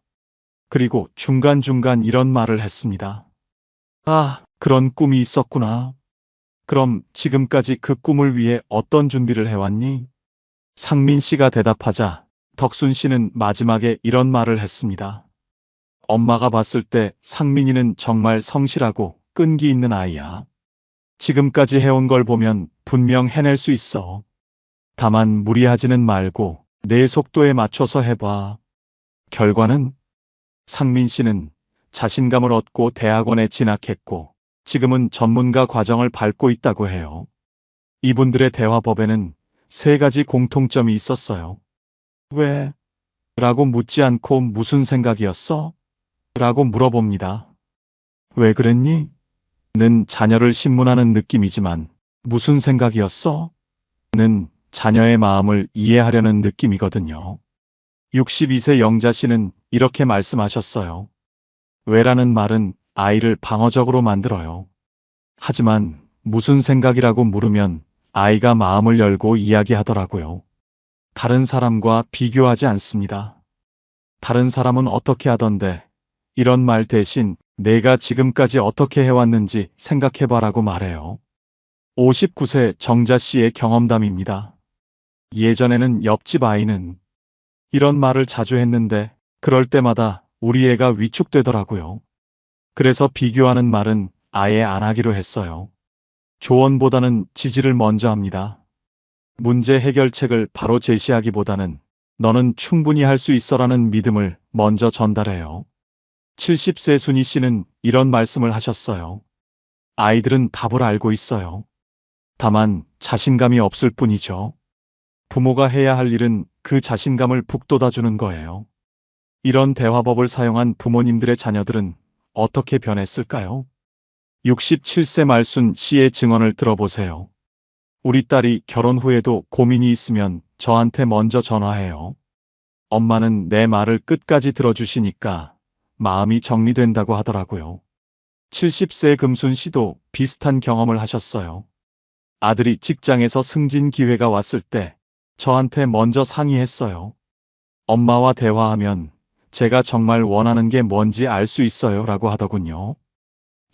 그리고 중간중간 이런 말을 했습니다. 아, 그런 꿈이 있었구나. 그럼 지금까지 그 꿈을 위해 어떤 준비를 해왔니? 상민 씨가 대답하자 덕순 씨는 마지막에 이런 말을 했습니다. 엄마가 봤을 때 상민이는 정말 성실하고 끈기 있는 아이야. 지금까지 해온 걸 보면 분명 해낼 수 있어. 다만 무리하지는 말고 내 속도에 맞춰서 해봐. 결과는 상민 씨는 자신감을 얻고 대학원에 진학했고 지금은 전문가 과정을 밟고 있다고 해요. 이분들의 대화법에는 3가지 공통점이 있었어요. 왜? 라고 묻지 않고 무슨 생각이었어? 라고 물어봅니다. 왜 그랬니? 는 자녀를 신문하는 느낌이지만 무슨 생각이었어? 는 자녀의 마음을 이해하려는 느낌이거든요. 62세 영자 씨는 이렇게 말씀하셨어요. 왜라는 말은 아이를 방어적으로 만들어요. 하지만 무슨 생각이라고 물으면 아이가 마음을 열고 이야기하더라고요. 다른 사람과 비교하지 않습니다. 다른 사람은 어떻게 하던데 이런 말 대신 내가 지금까지 어떻게 해왔는지 생각해봐라고 말해요. 59세 정자 씨의 경험담입니다. 예전에는 옆집 아이는 이런 말을 자주 했는데 그럴 때마다 우리 애가 위축되더라고요. 그래서 비교하는 말은 아예 안 하기로 했어요. 조언보다는 지지를 먼저 합니다. 문제 해결책을 바로 제시하기보다는 너는 충분히 할 수 있어라는 믿음을 먼저 전달해요. 70세 순희 씨는 이런 말씀을 하셨어요. 아이들은 답을 알고 있어요. 다만 자신감이 없을 뿐이죠. 부모가 해야 할 일은 그 자신감을 북돋아주는 거예요. 이런 대화법을 사용한 부모님들의 자녀들은 어떻게 변했을까요? 67세 말순 씨의 증언을 들어보세요. 우리 딸이 결혼 후에도 고민이 있으면 저한테 먼저 전화해요. 엄마는 내 말을 끝까지 들어주시니까 마음이 정리된다고 하더라고요. 70세 금순 씨도 비슷한 경험을 하셨어요. 아들이 직장에서 승진 기회가 왔을 때 저한테 먼저 상의했어요. 엄마와 대화하면 제가 정말 원하는 게 뭔지 알 수 있어요 라고 하더군요.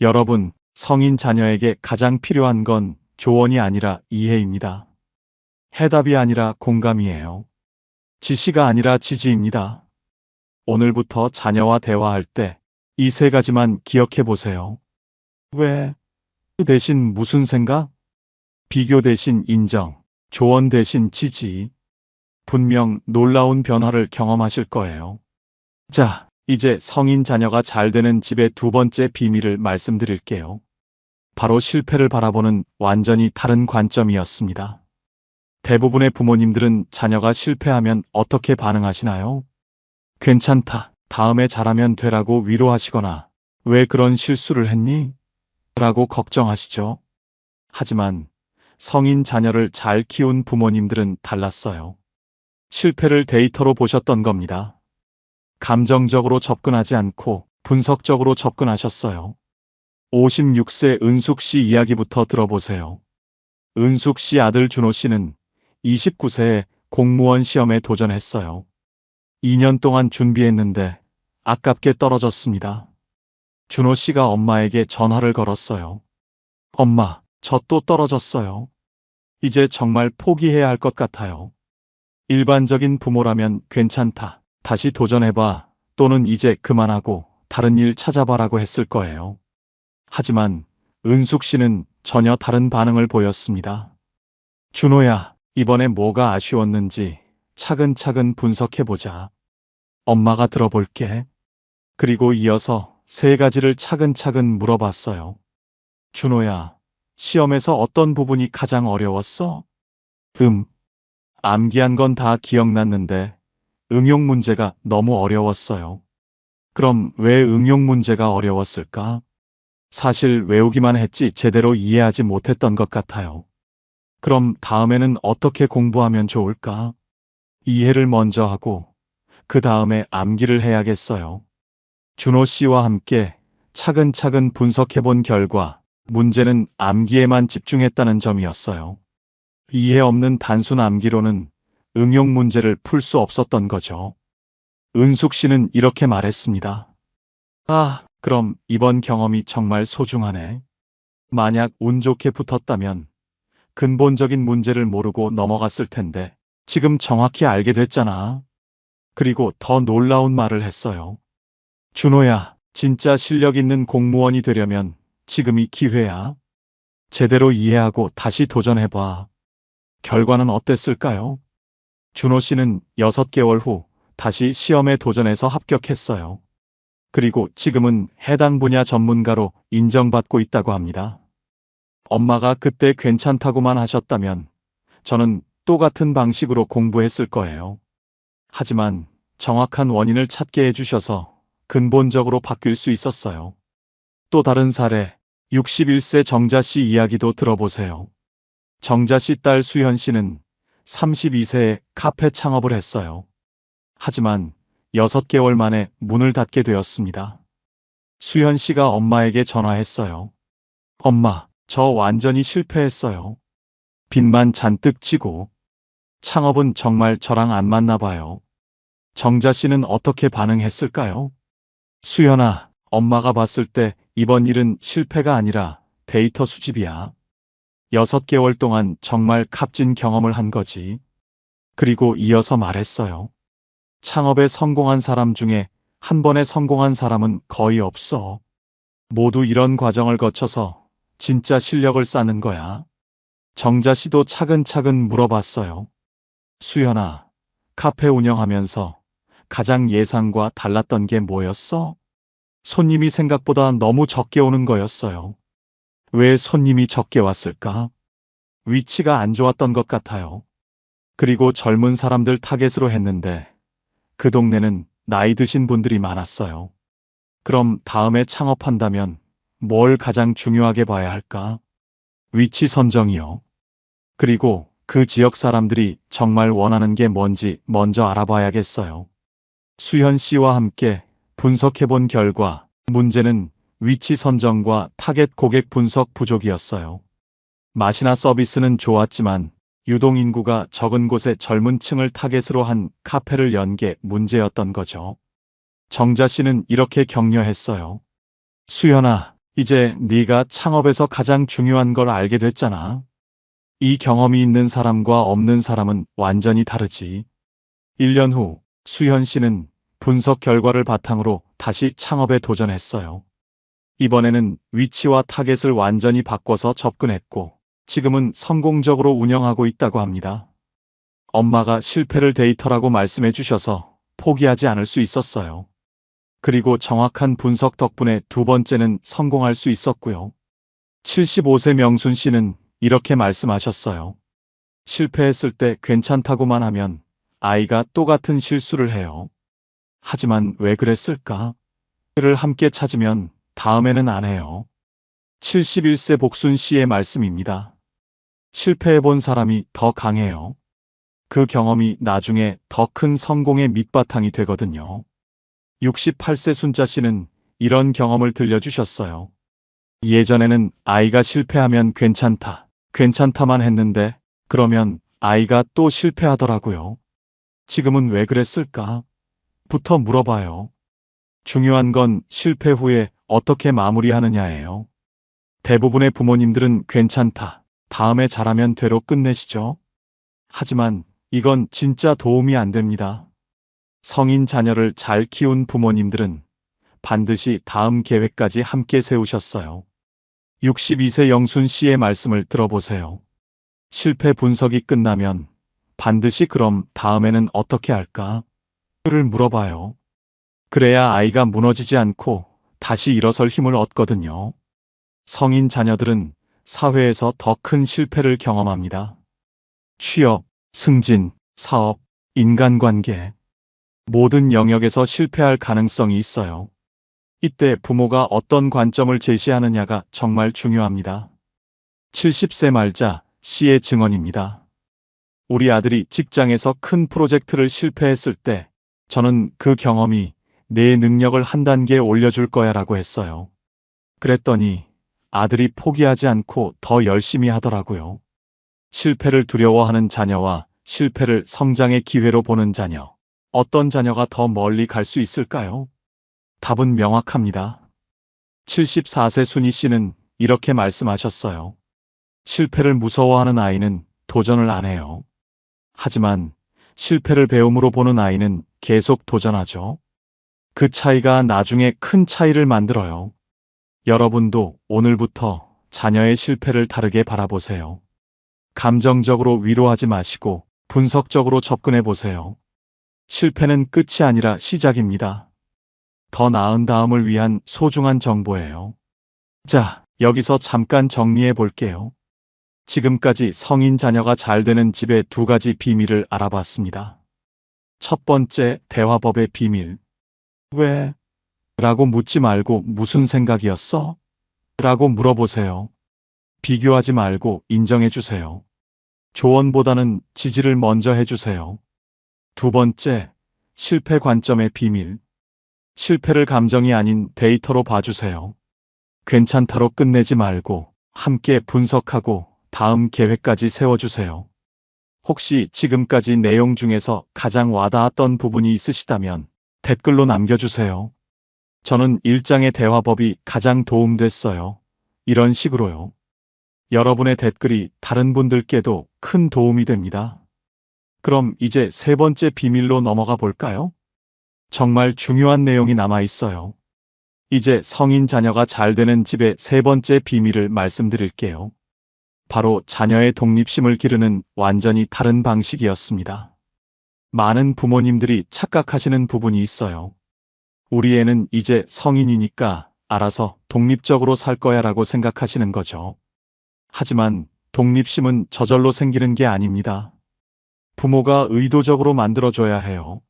여러분, 성인 자녀에게 가장 필요한 건 조언이 아니라 이해입니다. 해답이 아니라 공감이에요. 지시가 아니라 지지입니다. 오늘부터 자녀와 대화할 때 이 세 가지만 기억해 보세요. 왜? 대신 무슨 생각? 비교 대신 인정, 조언 대신 지지. 분명 놀라운 변화를 경험하실 거예요. 자, 이제 성인 자녀가 잘 되는 집의 두 번째 비밀을 말씀드릴게요. 바로 실패를 바라보는 완전히 다른 관점이었습니다. 대부분의 부모님들은 자녀가 실패하면 어떻게 반응하시나요? 괜찮다. 다음에 잘하면 되라고 위로하시거나 왜 그런 실수를 했니? 라고 걱정하시죠. 하지만 성인 자녀를 잘 키운 부모님들은 달랐어요. 실패를 데이터로 보셨던 겁니다. 감정적으로 접근하지 않고 분석적으로 접근하셨어요. 56세 은숙 씨 이야기부터 들어보세요. 은숙 씨 아들 준호 씨는 29세에 공무원 시험에 도전했어요. 2년 동안 준비했는데 아깝게 떨어졌습니다. 준호 씨가 엄마에게 전화를 걸었어요. 엄마, 저 또 떨어졌어요. 이제 정말 포기해야 할 것 같아요. 일반적인 부모라면 괜찮다. 다시 도전해봐. 또는 이제 그만하고 다른 일 찾아봐라고 했을 거예요. 하지만 은숙 씨는 전혀 다른 반응을 보였습니다. 준호야, 이번에 뭐가 아쉬웠는지 차근차근 분석해보자. 엄마가 들어볼게. 그리고 이어서 세 가지를 차근차근 물어봤어요. 준호야, 시험에서 어떤 부분이 가장 어려웠어? 암기한 건 다 기억났는데 응용 문제가 너무 어려웠어요. 그럼 왜 응용 문제가 어려웠을까? 사실 외우기만 했지 제대로 이해하지 못했던 것 같아요. 그럼 다음에는 어떻게 공부하면 좋을까? 이해를 먼저 하고 그 다음에 암기를 해야겠어요. 준호 씨와 함께 차근차근 분석해 본 결과 문제는 암기에만 집중했다는 점이었어요. 이해 없는 단순 암기로는 응용 문제를 풀 수 없었던 거죠. 은숙 씨는 이렇게 말했습니다. 그럼 이번 경험이 정말 소중하네. 만약 운 좋게 붙었다면 근본적인 문제를 모르고 넘어갔을 텐데 지금 정확히 알게 됐잖아. 그리고 더 놀라운 말을 했어요. 준호야, 진짜 실력 있는 공무원이 되려면 지금이 기회야. 제대로 이해하고 다시 도전해봐. 결과는 어땠을까요? 준호 씨는 6개월 후 다시 시험에 도전해서 합격했어요. 그리고 지금은 해당 분야 전문가로 인정받고 있다고 합니다. 엄마가 그때 괜찮다고만 하셨다면 저는 똑같은 방식으로 공부했을 거예요. 하지만 정확한 원인을 찾게 해주셔서 근본적으로 바뀔 수 있었어요. 또 다른 사례, 61세 정자 씨 이야기도 들어보세요. 정자 씨 딸 수현 씨는 32세에 카페 창업을 했어요. 하지만 6개월 만에 문을 닫게 되었습니다. 수현 씨가 엄마에게 전화했어요. 엄마, 저 완전히 실패했어요. 빚만 잔뜩 지고. 창업은 정말 저랑 안 맞나 봐요. 정자 씨는 어떻게 반응했을까요? 수연아, 엄마가 봤을 때 이번 일은 실패가 아니라 데이터 수집이야. 6개월 동안 정말 값진 경험을 한 거지. 그리고 이어서 말했어요. 창업에 성공한 사람 중에 한 번에 성공한 사람은 거의 없어. 모두 이런 과정을 거쳐서 진짜 실력을 쌓는 거야. 정자 씨도 차근차근 물어봤어요. 수연아, 카페 운영하면서 가장 예상과 달랐던 게 뭐였어? 손님이 생각보다 너무 적게 오는 거였어요. 왜 손님이 적게 왔을까? 위치가 안 좋았던 것 같아요. 그리고 젊은 사람들 타겟으로 했는데 그 동네는 나이 드신 분들이 많았어요. 그럼 다음에 창업한다면 뭘 가장 중요하게 봐야 할까? 위치 선정이요. 그리고 그 지역 사람들이 정말 원하는 게 뭔지 먼저 알아봐야겠어요. 수현 씨와 함께 분석해본 결과 문제는 위치 선정과 타겟 고객 분석 부족이었어요. 맛이나 서비스는 좋았지만 유동 인구가 적은 곳에 젊은 층을 타겟으로 한 카페를 연 게 문제였던 거죠. 정자 씨는 이렇게 격려했어요. 수연아, 이제 네가 창업에서 가장 중요한 걸 알게 됐잖아. 이 경험이 있는 사람과 없는 사람은 완전히 다르지. 1년 후 수현 씨는 분석 결과를 바탕으로 다시 창업에 도전했어요. 이번에는 위치와 타겟을 완전히 바꿔서 접근했고, 지금은 성공적으로 운영하고 있다고 합니다. 엄마가 실패를 데이터라고 말씀해 주셔서 포기하지 않을 수 있었어요. 그리고 정확한 분석 덕분에 두 번째는 성공할 수 있었고요. 75세 명순 씨는 이렇게 말씀하셨어요. 실패했을 때 괜찮다고만 하면 아이가 똑같은 실수를 해요. 하지만 왜 그랬을까? 를 함께 찾으면 다음에는 안 해요. 71세 복순 씨의 말씀입니다. 실패해본 사람이 더 강해요. 그 경험이 나중에 더 큰 성공의 밑바탕이 되거든요. 68세 순자 씨는 이런 경험을 들려주셨어요. 예전에는 아이가 실패하면 괜찮다만 했는데 그러면 아이가 또 실패하더라고요. 지금은 왜 그랬을까? 부터 물어봐요. 중요한 건 실패 후에 어떻게 마무리하느냐예요. 대부분의 부모님들은 괜찮다, 다음에 잘하면 되로 끝내시죠. 하지만 이건 진짜 도움이 안 됩니다. 성인 자녀를 잘 키운 부모님들은 반드시 다음 계획까지 함께 세우셨어요. 62세 영순 씨의 말씀을 들어보세요. 실패 분석이 끝나면 반드시 그럼 다음에는 어떻게 할까? 를 물어봐요. 그래야 아이가 무너지지 않고 다시 일어설 힘을 얻거든요. 성인 자녀들은 사회에서 더 큰 실패를 경험합니다. 취업, 승진, 사업, 인간관계. 모든 영역에서 실패할 가능성이 있어요. 이때 부모가 어떤 관점을 제시하느냐가 정말 중요합니다. 70세 말자 씨의 증언입니다. 우리 아들이 직장에서 큰 프로젝트를 실패했을 때 저는 그 경험이 내 능력을 한 단계 올려줄 거야 라고 했어요. 그랬더니 아들이 포기하지 않고 더 열심히 하더라고요. 실패를 두려워하는 자녀와 실패를 성장의 기회로 보는 자녀. 어떤 자녀가 더 멀리 갈 수 있을까요? 답은 명확합니다. 74세 순희 씨는 이렇게 말씀하셨어요. 실패를 무서워하는 아이는 도전을 안 해요. 하지만 실패를 배움으로 보는 아이는 계속 도전하죠. 그 차이가 나중에 큰 차이를 만들어요. 여러분도 오늘부터 자녀의 실패를 다르게 바라보세요. 감정적으로 위로하지 마시고 분석적으로 접근해 보세요. 실패는 끝이 아니라 시작입니다. 더 나은 다음을 위한 소중한 정보예요. 자, 여기서 잠깐 정리해 볼게요. 지금까지 성인 자녀가 잘 되는 집의 두 가지 비밀을 알아봤습니다. 첫 번째, 대화법의 비밀. 왜? 라고 묻지 말고 무슨 생각이었어? 라고 물어보세요. 비교하지 말고 인정해 주세요. 조언보다는 지지를 먼저 해주세요. 두 번째, 실패 관점의 비밀. 실패를 감정이 아닌 데이터로 봐주세요. 괜찮다로 끝내지 말고 함께 분석하고 다음 계획까지 세워주세요. 혹시 지금까지 내용 중에서 가장 와닿았던 부분이 있으시다면 댓글로 남겨주세요. 저는 일장의 대화법이 가장 도움됐어요. 이런 식으로요. 여러분의 댓글이 다른 분들께도 큰 도움이 됩니다. 그럼 이제 세 번째 비밀로 넘어가 볼까요? 정말 중요한 내용이 남아 있어요. 이제 성인 자녀가 잘 되는 집의 세 번째 비밀을 말씀드릴게요. 바로 자녀의 독립심을 기르는 완전히 다른 방식이었습니다. 많은 부모님들이 착각하시는 부분이 있어요. 우리 애는 이제 성인이니까 알아서 독립적으로 살 거야 라고 생각하시는 거죠. 하지만 독립심은 저절로 생기는 게 아닙니다. 부모가 의도적으로 만들어줘야 해요.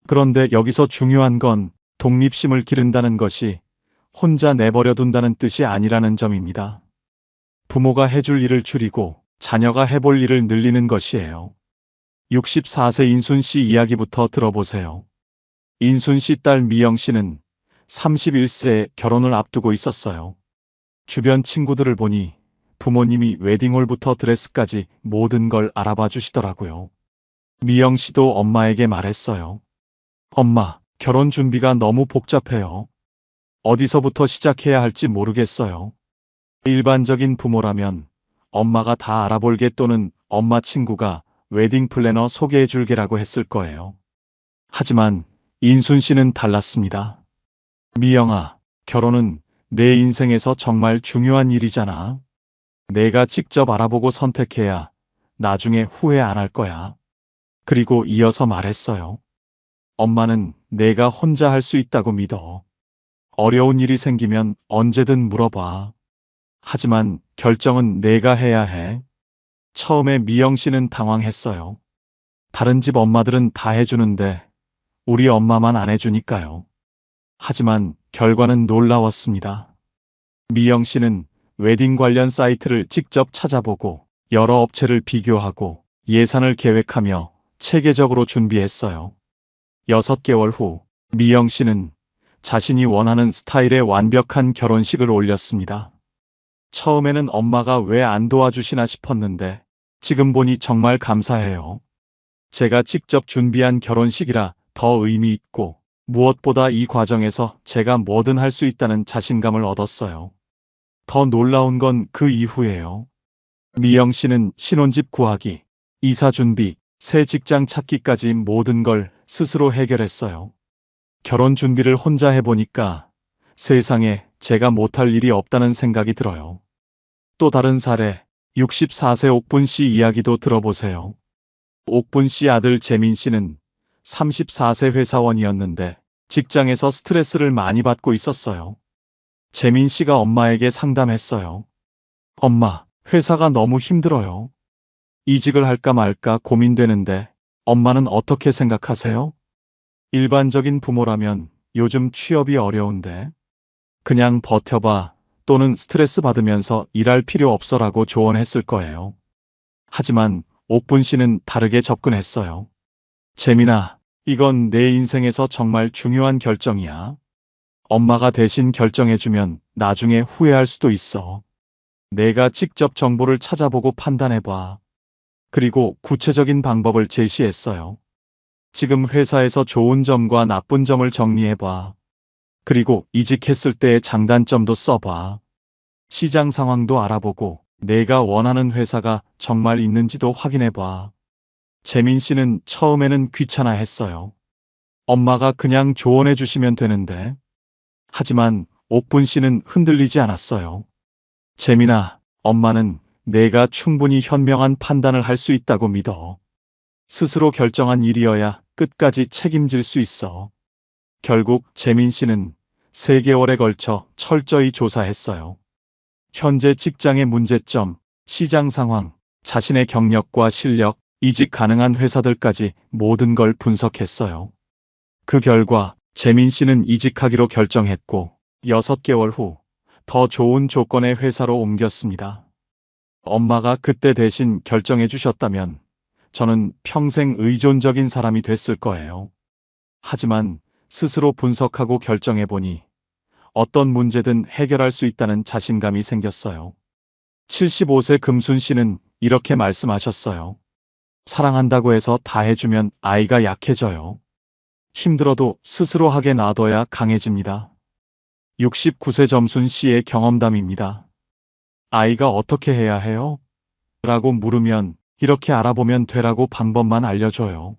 그런데 여기서 중요한 건 독립심을 기른다는 것이 혼자 내버려 둔다는 뜻이 아니라는 점입니다. 부모가 해줄 일을 줄이고 자녀가 해볼 일을 늘리는 것이에요. 64세 인순 씨 이야기부터 들어보세요. 인순 씨 딸 미영 씨는 31세에 결혼을 앞두고 있었어요. 주변 친구들을 보니 부모님이 웨딩홀부터 드레스까지 모든 걸 알아봐 주시더라고요. 미영 씨도 엄마에게 말했어요. 엄마, 결혼 준비가 너무 복잡해요. 어디서부터 시작해야 할지 모르겠어요. 일반적인 부모라면 엄마가 다 알아볼게 또는 엄마 친구가 웨딩 플래너 소개해 줄게라고 했을 거예요. 하지만 인순 씨는 달랐습니다. 미영아, 결혼은 내 인생에서 정말 중요한 일이잖아. 내가 직접 알아보고 선택해야 나중에 후회 안 할 거야. 그리고 이어서 말했어요. 엄마는 내가 혼자 할 수 있다고 믿어. 어려운 일이 생기면 언제든 물어봐. 하지만 결정은 내가 해야 해. 처음에 미영 씨는 당황했어요. 다른 집 엄마들은 다 해주는데 우리 엄마만 안 해주니까요. 하지만 결과는 놀라웠습니다. 미영 씨는 웨딩 관련 사이트를 직접 찾아보고 여러 업체를 비교하고 예산을 계획하며 체계적으로 준비했어요. 6개월 후 미영 씨는 자신이 원하는 스타일의 완벽한 결혼식을 올렸습니다. 처음에는 엄마가 왜 안 도와주시나 싶었는데 지금 보니 정말 감사해요. 제가 직접 준비한 결혼식이라 더 의미 있고 무엇보다 이 과정에서 제가 뭐든 할 수 있다는 자신감을 얻었어요. 더 놀라운 건 그 이후예요. 미영 씨는 신혼집 구하기, 이사 준비, 새 직장 찾기까지 모든 걸 스스로 해결했어요. 결혼 준비를 혼자 해보니까 세상에 제가 못할 일이 없다는 생각이 들어요. 또 다른 사례, 64세 옥분 씨 이야기도 들어보세요. 옥분 씨 아들 재민 씨는 34세 회사원이었는데 직장에서 스트레스를 많이 받고 있었어요. 재민 씨가 엄마에게 상담했어요. 엄마, 회사가 너무 힘들어요. 이직을 할까 말까 고민되는데 엄마는 어떻게 생각하세요? 일반적인 부모라면 요즘 취업이 어려운데 그냥 버텨봐 또는 스트레스 받으면서 일할 필요 없어라고 조언했을 거예요. 하지만 옥분 씨는 다르게 접근했어요. 재민아, 이건 내 인생에서 정말 중요한 결정이야. 엄마가 대신 결정해주면 나중에 후회할 수도 있어. 내가 직접 정보를 찾아보고 판단해봐. 그리고 구체적인 방법을 제시했어요. 지금 회사에서 좋은 점과 나쁜 점을 정리해봐. 그리고 이직했을 때의 장단점도 써봐. 시장 상황도 알아보고 내가 원하는 회사가 정말 있는지도 확인해봐. 재민 씨는 처음에는 귀찮아했어요. 엄마가 그냥 조언해 주시면 되는데. 하지만 옥분 씨는 흔들리지 않았어요. 재민아, 엄마는 내가 충분히 현명한 판단을 할 수 있다고 믿어. 스스로 결정한 일이어야 끝까지 책임질 수 있어. 결국 재민 씨는 3개월에 걸쳐 철저히 조사했어요. 현재 직장의 문제점, 시장 상황, 자신의 경력과 실력, 이직 가능한 회사들까지 모든 걸 분석했어요. 그 결과 재민 씨는 이직하기로 결정했고 6개월 후 더 좋은 조건의 회사로 옮겼습니다. 엄마가 그때 대신 결정해 주셨다면 저는 평생 의존적인 사람이 됐을 거예요. 하지만 스스로 분석하고 결정해 보니 어떤 문제든 해결할 수 있다는 자신감이 생겼어요. 75세 금순 씨는 이렇게 말씀하셨어요. 사랑한다고 해서 다 해주면 아이가 약해져요. 힘들어도 스스로 하게 놔둬야 강해집니다. 69세 점순 씨의 경험담입니다. 아이가 어떻게 해야 해요? 라고 물으면 이렇게 알아보면 되라고 방법만 알려줘요.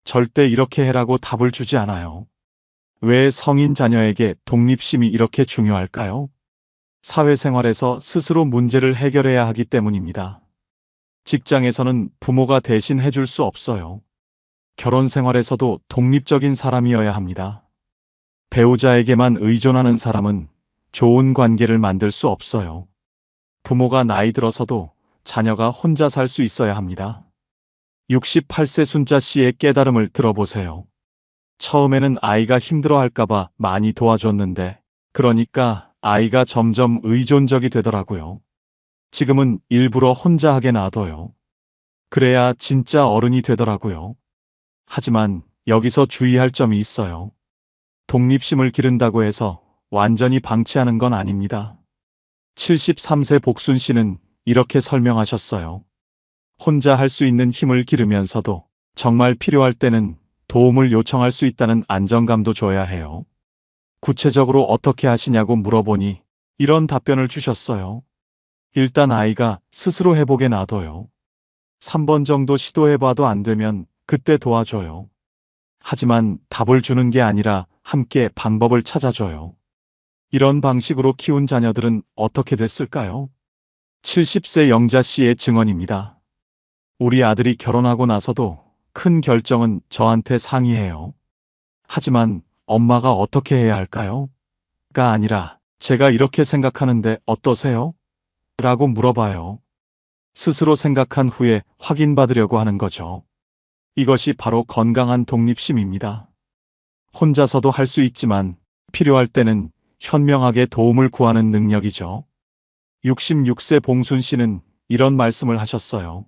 절대 이렇게 해라고 답을 주지 않아요. 왜 성인 자녀에게 독립심이 이렇게 중요할까요? 사회생활에서 스스로 문제를 해결해야 하기 때문입니다. 직장에서는 부모가 대신 해줄 수 없어요. 결혼 생활에서도 독립적인 사람이어야 합니다. 배우자에게만 의존하는 사람은 좋은 관계를 만들 수 없어요. 부모가 나이 들어서도 자녀가 혼자 살 수 있어야 합니다. 68세 순자 씨의 깨달음을 들어보세요. 처음에는 아이가 힘들어할까봐 많이 도와줬는데, 그러니까 아이가 점점 의존적이 되더라고요. 지금은 일부러 혼자 하게 놔둬요. 그래야 진짜 어른이 되더라고요. 하지만 여기서 주의할 점이 있어요. 독립심을 기른다고 해서 완전히 방치하는 건 아닙니다. 73세 복순 씨는 이렇게 설명하셨어요. 혼자 할 수 있는 힘을 기르면서도 정말 필요할 때는 도움을 요청할 수 있다는 안정감도 줘야 해요. 구체적으로 어떻게 하시냐고 물어보니 이런 답변을 주셨어요. 일단 아이가 스스로 해보게 놔둬요. 3번 정도 시도해봐도 안 되면 그때 도와줘요. 하지만 답을 주는 게 아니라 함께 방법을 찾아줘요. 이런 방식으로 키운 자녀들은 어떻게 됐을까요? 70세 영자 씨의 증언입니다. 우리 아들이 결혼하고 나서도 큰 결정은 저한테 상의해요. 하지만 엄마가 어떻게 해야 할까요? 가 아니라 제가 이렇게 생각하는데 어떠세요? 라고 물어봐요. 스스로 생각한 후에 확인받으려고 하는 거죠. 이것이 바로 건강한 독립심입니다. 혼자서도 할 수 있지만 필요할 때는 현명하게 도움을 구하는 능력이죠. 66세 봉순 씨는 이런 말씀을 하셨어요.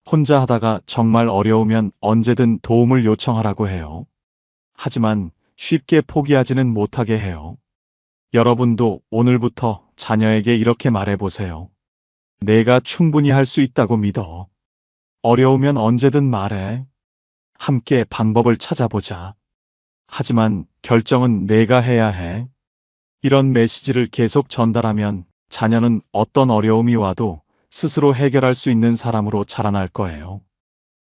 혼자 하다가 정말 어려우면 언제든 도움을 요청하라고 해요. 하지만 쉽게 포기하지는 못하게 해요. 여러분도 오늘부터 자녀에게 이렇게 말해보세요. 내가 충분히 할 수 있다고 믿어. 어려우면 언제든 말해. 함께 방법을 찾아보자. 하지만 결정은 내가 해야 해. 이런 메시지를 계속 전달하면 자녀는 어떤 어려움이 와도 스스로 해결할 수 있는 사람으로 자라날 거예요.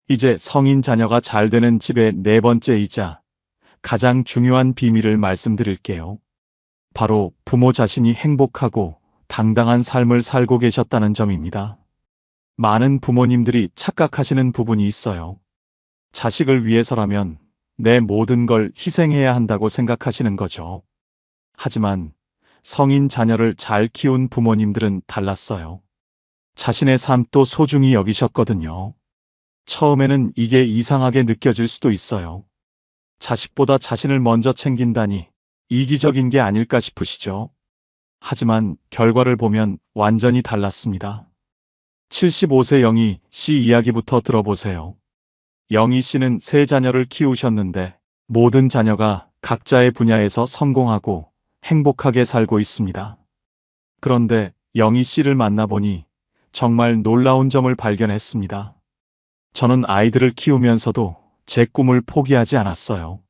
이제 성인 자녀가 잘 되는 집의 네 번째이자 가장 중요한 비밀을 말씀드릴게요. 바로 부모 자신이 행복하고 당당한 삶을 살고 계셨다는 점입니다. 많은 부모님들이 착각하시는 부분이 있어요. 자식을 위해서라면 내 모든 걸 희생해야 한다고 생각하시는 거죠. 하지만 성인 자녀를 잘 키운 부모님들은 달랐어요. 자신의 삶도 소중히 여기셨거든요. 처음에는 이게 이상하게 느껴질 수도 있어요. 자식보다 자신을 먼저 챙긴다니 이기적인 게 아닐까 싶으시죠? 하지만 결과를 보면 완전히 달랐습니다. 75세 영희 씨 이야기부터 들어보세요. 영희 씨는 세 자녀를 키우셨는데 모든 자녀가 각자의 분야에서 성공하고 행복하게 살고 있습니다. 그런데 영희 씨를 만나보니 정말 놀라운 점을 발견했습니다. 저는 아이들을 키우면서도 제 꿈을 포기하지 않았어요.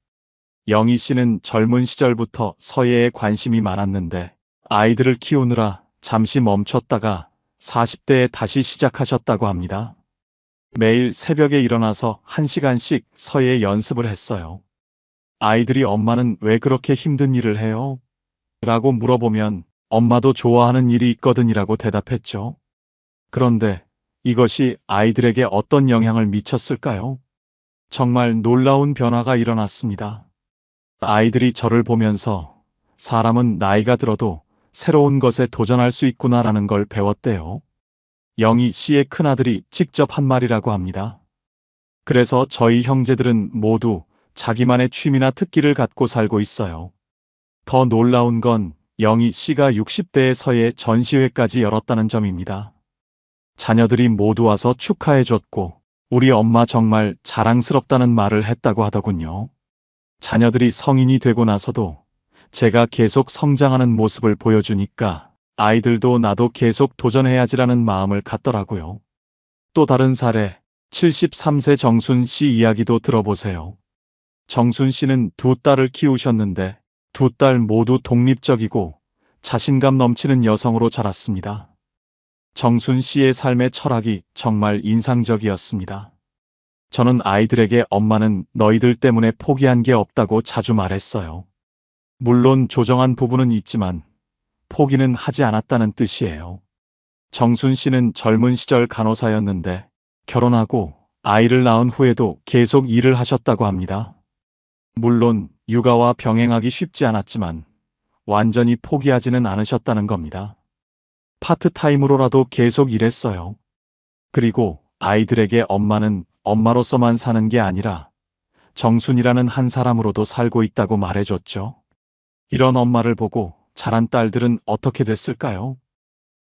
영희 씨는 젊은 시절부터 서예에 관심이 많았는데 아이들을 키우느라 잠시 멈췄다가 40대에 다시 시작하셨다고 합니다. 매일 새벽에 일어나서 1시간씩 서예 연습을 했어요. 아이들이 엄마는 왜 그렇게 힘든 일을 해요? 라고 물어보면 엄마도 좋아하는 일이 있거든이라고 대답했죠. 그런데 이것이 아이들에게 어떤 영향을 미쳤을까요? 정말 놀라운 변화가 일어났습니다. 아이들이 저를 보면서 사람은 나이가 들어도 새로운 것에 도전할 수 있구나라는 걸 배웠대요. 영희 씨의 큰아들이 직접 한 말이라고 합니다. 그래서 저희 형제들은 모두 자기만의 취미나 특기를 갖고 살고 있어요. 더 놀라운 건 영희 씨가 60대에 서예 전시회까지 열었다는 점입니다. 자녀들이 모두 와서 축하해줬고 우리 엄마 정말 자랑스럽다는 말을 했다고 하더군요. 자녀들이 성인이 되고 나서도 제가 계속 성장하는 모습을 보여주니까 아이들도 나도 계속 도전해야지라는 마음을 갖더라고요. 또 다른 사례, 73세 정순 씨 이야기도 들어보세요. 정순 씨는 두 딸을 키우셨는데 두 딸 모두 독립적이고 자신감 넘치는 여성으로 자랐습니다. 정순 씨의 삶의 철학이 정말 인상적이었습니다. 저는 아이들에게 엄마는 너희들 때문에 포기한 게 없다고 자주 말했어요. 물론 조정한 부분은 있지만 포기는 하지 않았다는 뜻이에요. 정순 씨는 젊은 시절 간호사였는데 결혼하고 아이를 낳은 후에도 계속 일을 하셨다고 합니다. 물론 육아와 병행하기 쉽지 않았지만 완전히 포기하지는 않으셨다는 겁니다. 파트타임으로라도 계속 일했어요. 그리고 아이들에게 엄마는 엄마로서만 사는 게 아니라 정순이라는 한 사람으로도 살고 있다고 말해줬죠. 이런 엄마를 보고 자란 딸들은 어떻게 됐을까요?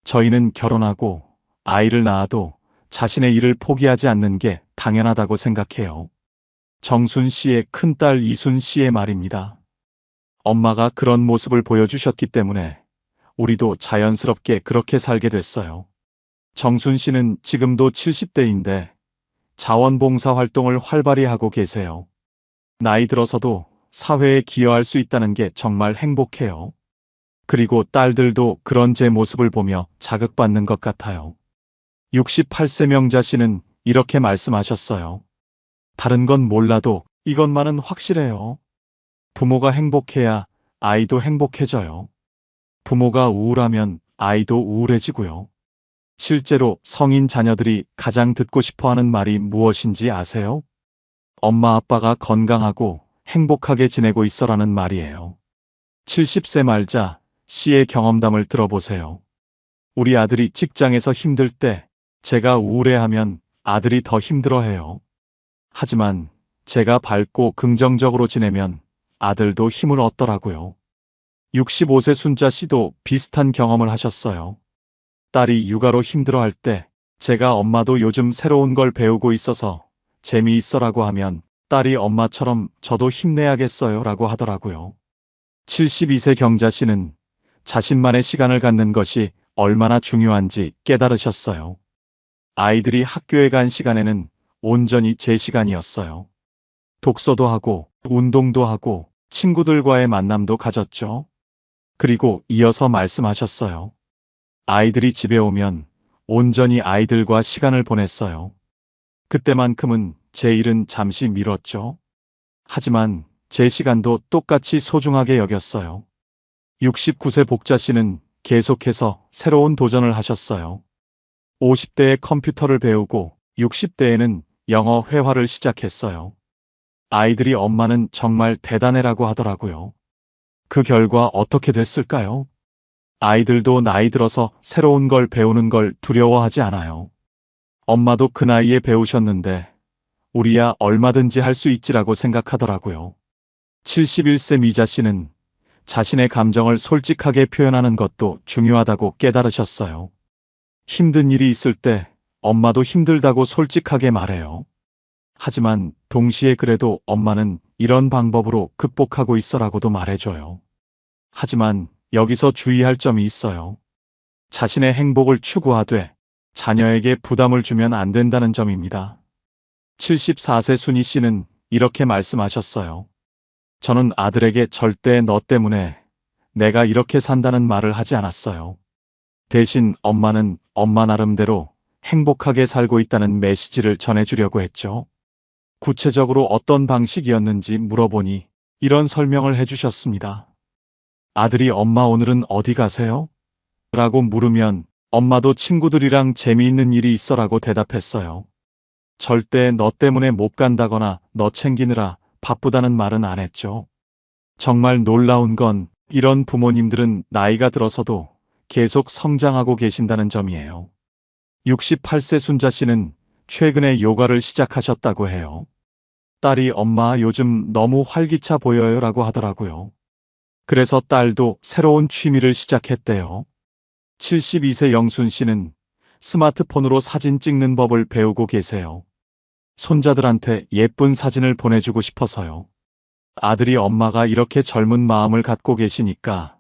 저희는 결혼하고 아이를 낳아도 자신의 일을 포기하지 않는 게 당연하다고 생각해요. 정순 씨의 큰딸 이순 씨의 말입니다. 엄마가 그런 모습을 보여주셨기 때문에 우리도 자연스럽게 그렇게 살게 됐어요. 정순 씨는 지금도 70대인데 자원봉사 활동을 활발히 하고 계세요. 나이 들어서도 사회에 기여할 수 있다는 게 정말 행복해요. 그리고 딸들도 그런 제 모습을 보며 자극받는 것 같아요. 68세 명자 씨는 이렇게 말씀하셨어요. 다른 건 몰라도 이것만은 확실해요. 부모가 행복해야 아이도 행복해져요. 부모가 우울하면 아이도 우울해지고요. 실제로 성인 자녀들이 가장 듣고 싶어 하는 말이 무엇인지 아세요? 엄마 아빠가 건강하고 행복하게 지내고 있어라는 말이에요. 70세 말자 씨의 경험담을 들어보세요. 우리 아들이 직장에서 힘들 때 제가 우울해하면 아들이 더 힘들어해요. 하지만 제가 밝고 긍정적으로 지내면 아들도 힘을 얻더라고요. 65세 순자 씨도 비슷한 경험을 하셨어요. 딸이 육아로 힘들어할 때 제가 엄마도 요즘 새로운 걸 배우고 있어서 재미있어라고 하면 딸이 엄마처럼 저도 힘내야겠어요 라고 하더라고요. 72세 경자 씨는 자신만의 시간을 갖는 것이 얼마나 중요한지 깨달으셨어요. 아이들이 학교에 간 시간에는 온전히 제 시간이었어요. 독서도 하고 운동도 하고 친구들과의 만남도 가졌죠. 그리고 이어서 말씀하셨어요. 아이들이 집에 오면 온전히 아이들과 시간을 보냈어요. 그때만큼은 제 일은 잠시 미뤘죠. 하지만 제 시간도 똑같이 소중하게 여겼어요. 69세 복자 씨는 계속해서 새로운 도전을 하셨어요. 50대에 컴퓨터를 배우고 60대에는 영어 회화를 시작했어요. 아이들이 엄마는 정말 대단해라고 하더라고요. 그 결과 어떻게 됐을까요? 아이들도 나이 들어서 새로운 걸 배우는 걸 두려워하지 않아요. 엄마도 그 나이에 배우셨는데 우리야 얼마든지 할 수 있지라고 생각하더라고요. 71세 미자 씨는 자신의 감정을 솔직하게 표현하는 것도 중요하다고 깨달으셨어요. 힘든 일이 있을 때 엄마도 힘들다고 솔직하게 말해요. 하지만 동시에 그래도 엄마는 이런 방법으로 극복하고 있어라고도 말해줘요. 하지만 여기서 주의할 점이 있어요. 자신의 행복을 추구하되 자녀에게 부담을 주면 안 된다는 점입니다. 74세 순희 씨는 이렇게 말씀하셨어요. 저는 아들에게 절대 너 때문에 내가 이렇게 산다는 말을 하지 않았어요. 대신 엄마는 엄마 나름대로 행복하게 살고 있다는 메시지를 전해주려고 했죠. 구체적으로 어떤 방식이었는지 물어보니 이런 설명을 해주셨습니다. 아들이 엄마 오늘은 어디 가세요? 라고 물으면 엄마도 친구들이랑 재미있는 일이 있어라고 대답했어요. 절대 너 때문에 못 간다거나 너 챙기느라 바쁘다는 말은 안 했죠. 정말 놀라운 건 이런 부모님들은 나이가 들어서도 계속 성장하고 계신다는 점이에요. 68세 순자 씨는 최근에 요가를 시작하셨다고 해요. 딸이 엄마 요즘 너무 활기차 보여요 라고 하더라고요. 그래서 딸도 새로운 취미를 시작했대요. 72세 영순 씨는 스마트폰으로 사진 찍는 법을 배우고 계세요. 손자들한테 예쁜 사진을 보내주고 싶어서요. 아들이 엄마가 이렇게 젊은 마음을 갖고 계시니까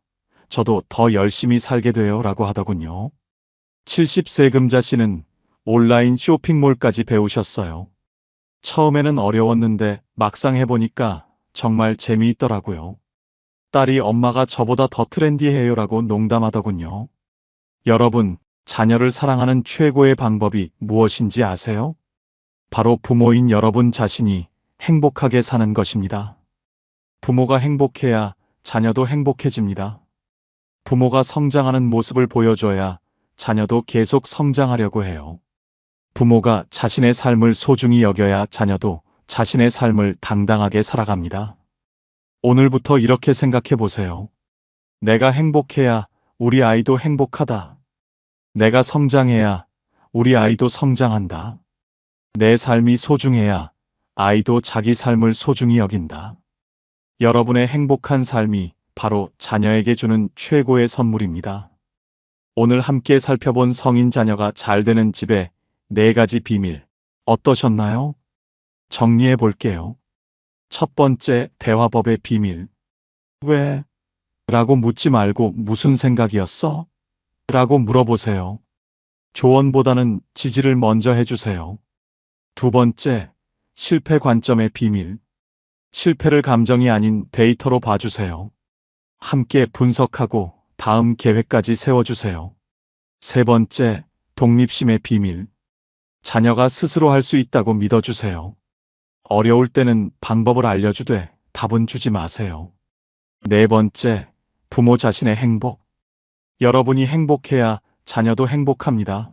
저도 더 열심히 살게 돼요 라고 하더군요. 70세 금자 씨는 온라인 쇼핑몰까지 배우셨어요. 처음에는 어려웠는데 막상 해보니까 정말 재미있더라고요. 딸이 엄마가 저보다 더 트렌디해요 라고 농담하더군요. 여러분, 자녀를 사랑하는 최고의 방법이 무엇인지 아세요? 바로 부모인 여러분 자신이 행복하게 사는 것입니다. 부모가 행복해야 자녀도 행복해집니다. 부모가 성장하는 모습을 보여줘야 자녀도 계속 성장하려고 해요. 부모가 자신의 삶을 소중히 여겨야 자녀도 자신의 삶을 당당하게 살아갑니다. 오늘부터 이렇게 생각해 보세요. 내가 행복해야 우리 아이도 행복하다. 내가 성장해야 우리 아이도 성장한다. 내 삶이 소중해야 아이도 자기 삶을 소중히 여긴다. 여러분의 행복한 삶이 바로 자녀에게 주는 최고의 선물입니다. 오늘 함께 살펴본 성인 자녀가 잘 되는 집의 4가지 비밀 어떠셨나요? 정리해 볼게요. 첫 번째, 대화법의 비밀. 왜? 라고 묻지 말고 무슨 생각이었어? 라고 물어보세요. 조언보다는 지지를 먼저 해주세요. 두 번째, 실패 관점의 비밀. 실패를 감정이 아닌 데이터로 봐주세요. 함께 분석하고 다음 계획까지 세워주세요. 세 번째, 독립심의 비밀. 자녀가 스스로 할 수 있다고 믿어주세요. 어려울 때는 방법을 알려주되 답은 주지 마세요. 네 번째, 부모 자신의 행복. 여러분이 행복해야 자녀도 행복합니다.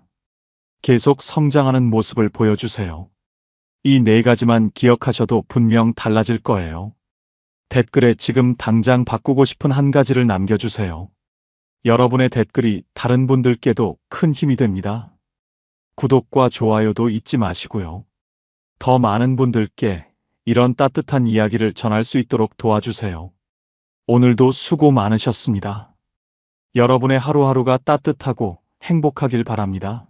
계속 성장하는 모습을 보여주세요. 이 네 가지만 기억하셔도 분명 달라질 거예요. 댓글에 지금 당장 바꾸고 싶은 한 가지를 남겨주세요. 여러분의 댓글이 다른 분들께도 큰 힘이 됩니다. 구독과 좋아요도 잊지 마시고요. 더 많은 분들께 이런 따뜻한 이야기를 전할 수 있도록 도와주세요. 오늘도 수고 많으셨습니다. 여러분의 하루하루가 따뜻하고 행복하길 바랍니다.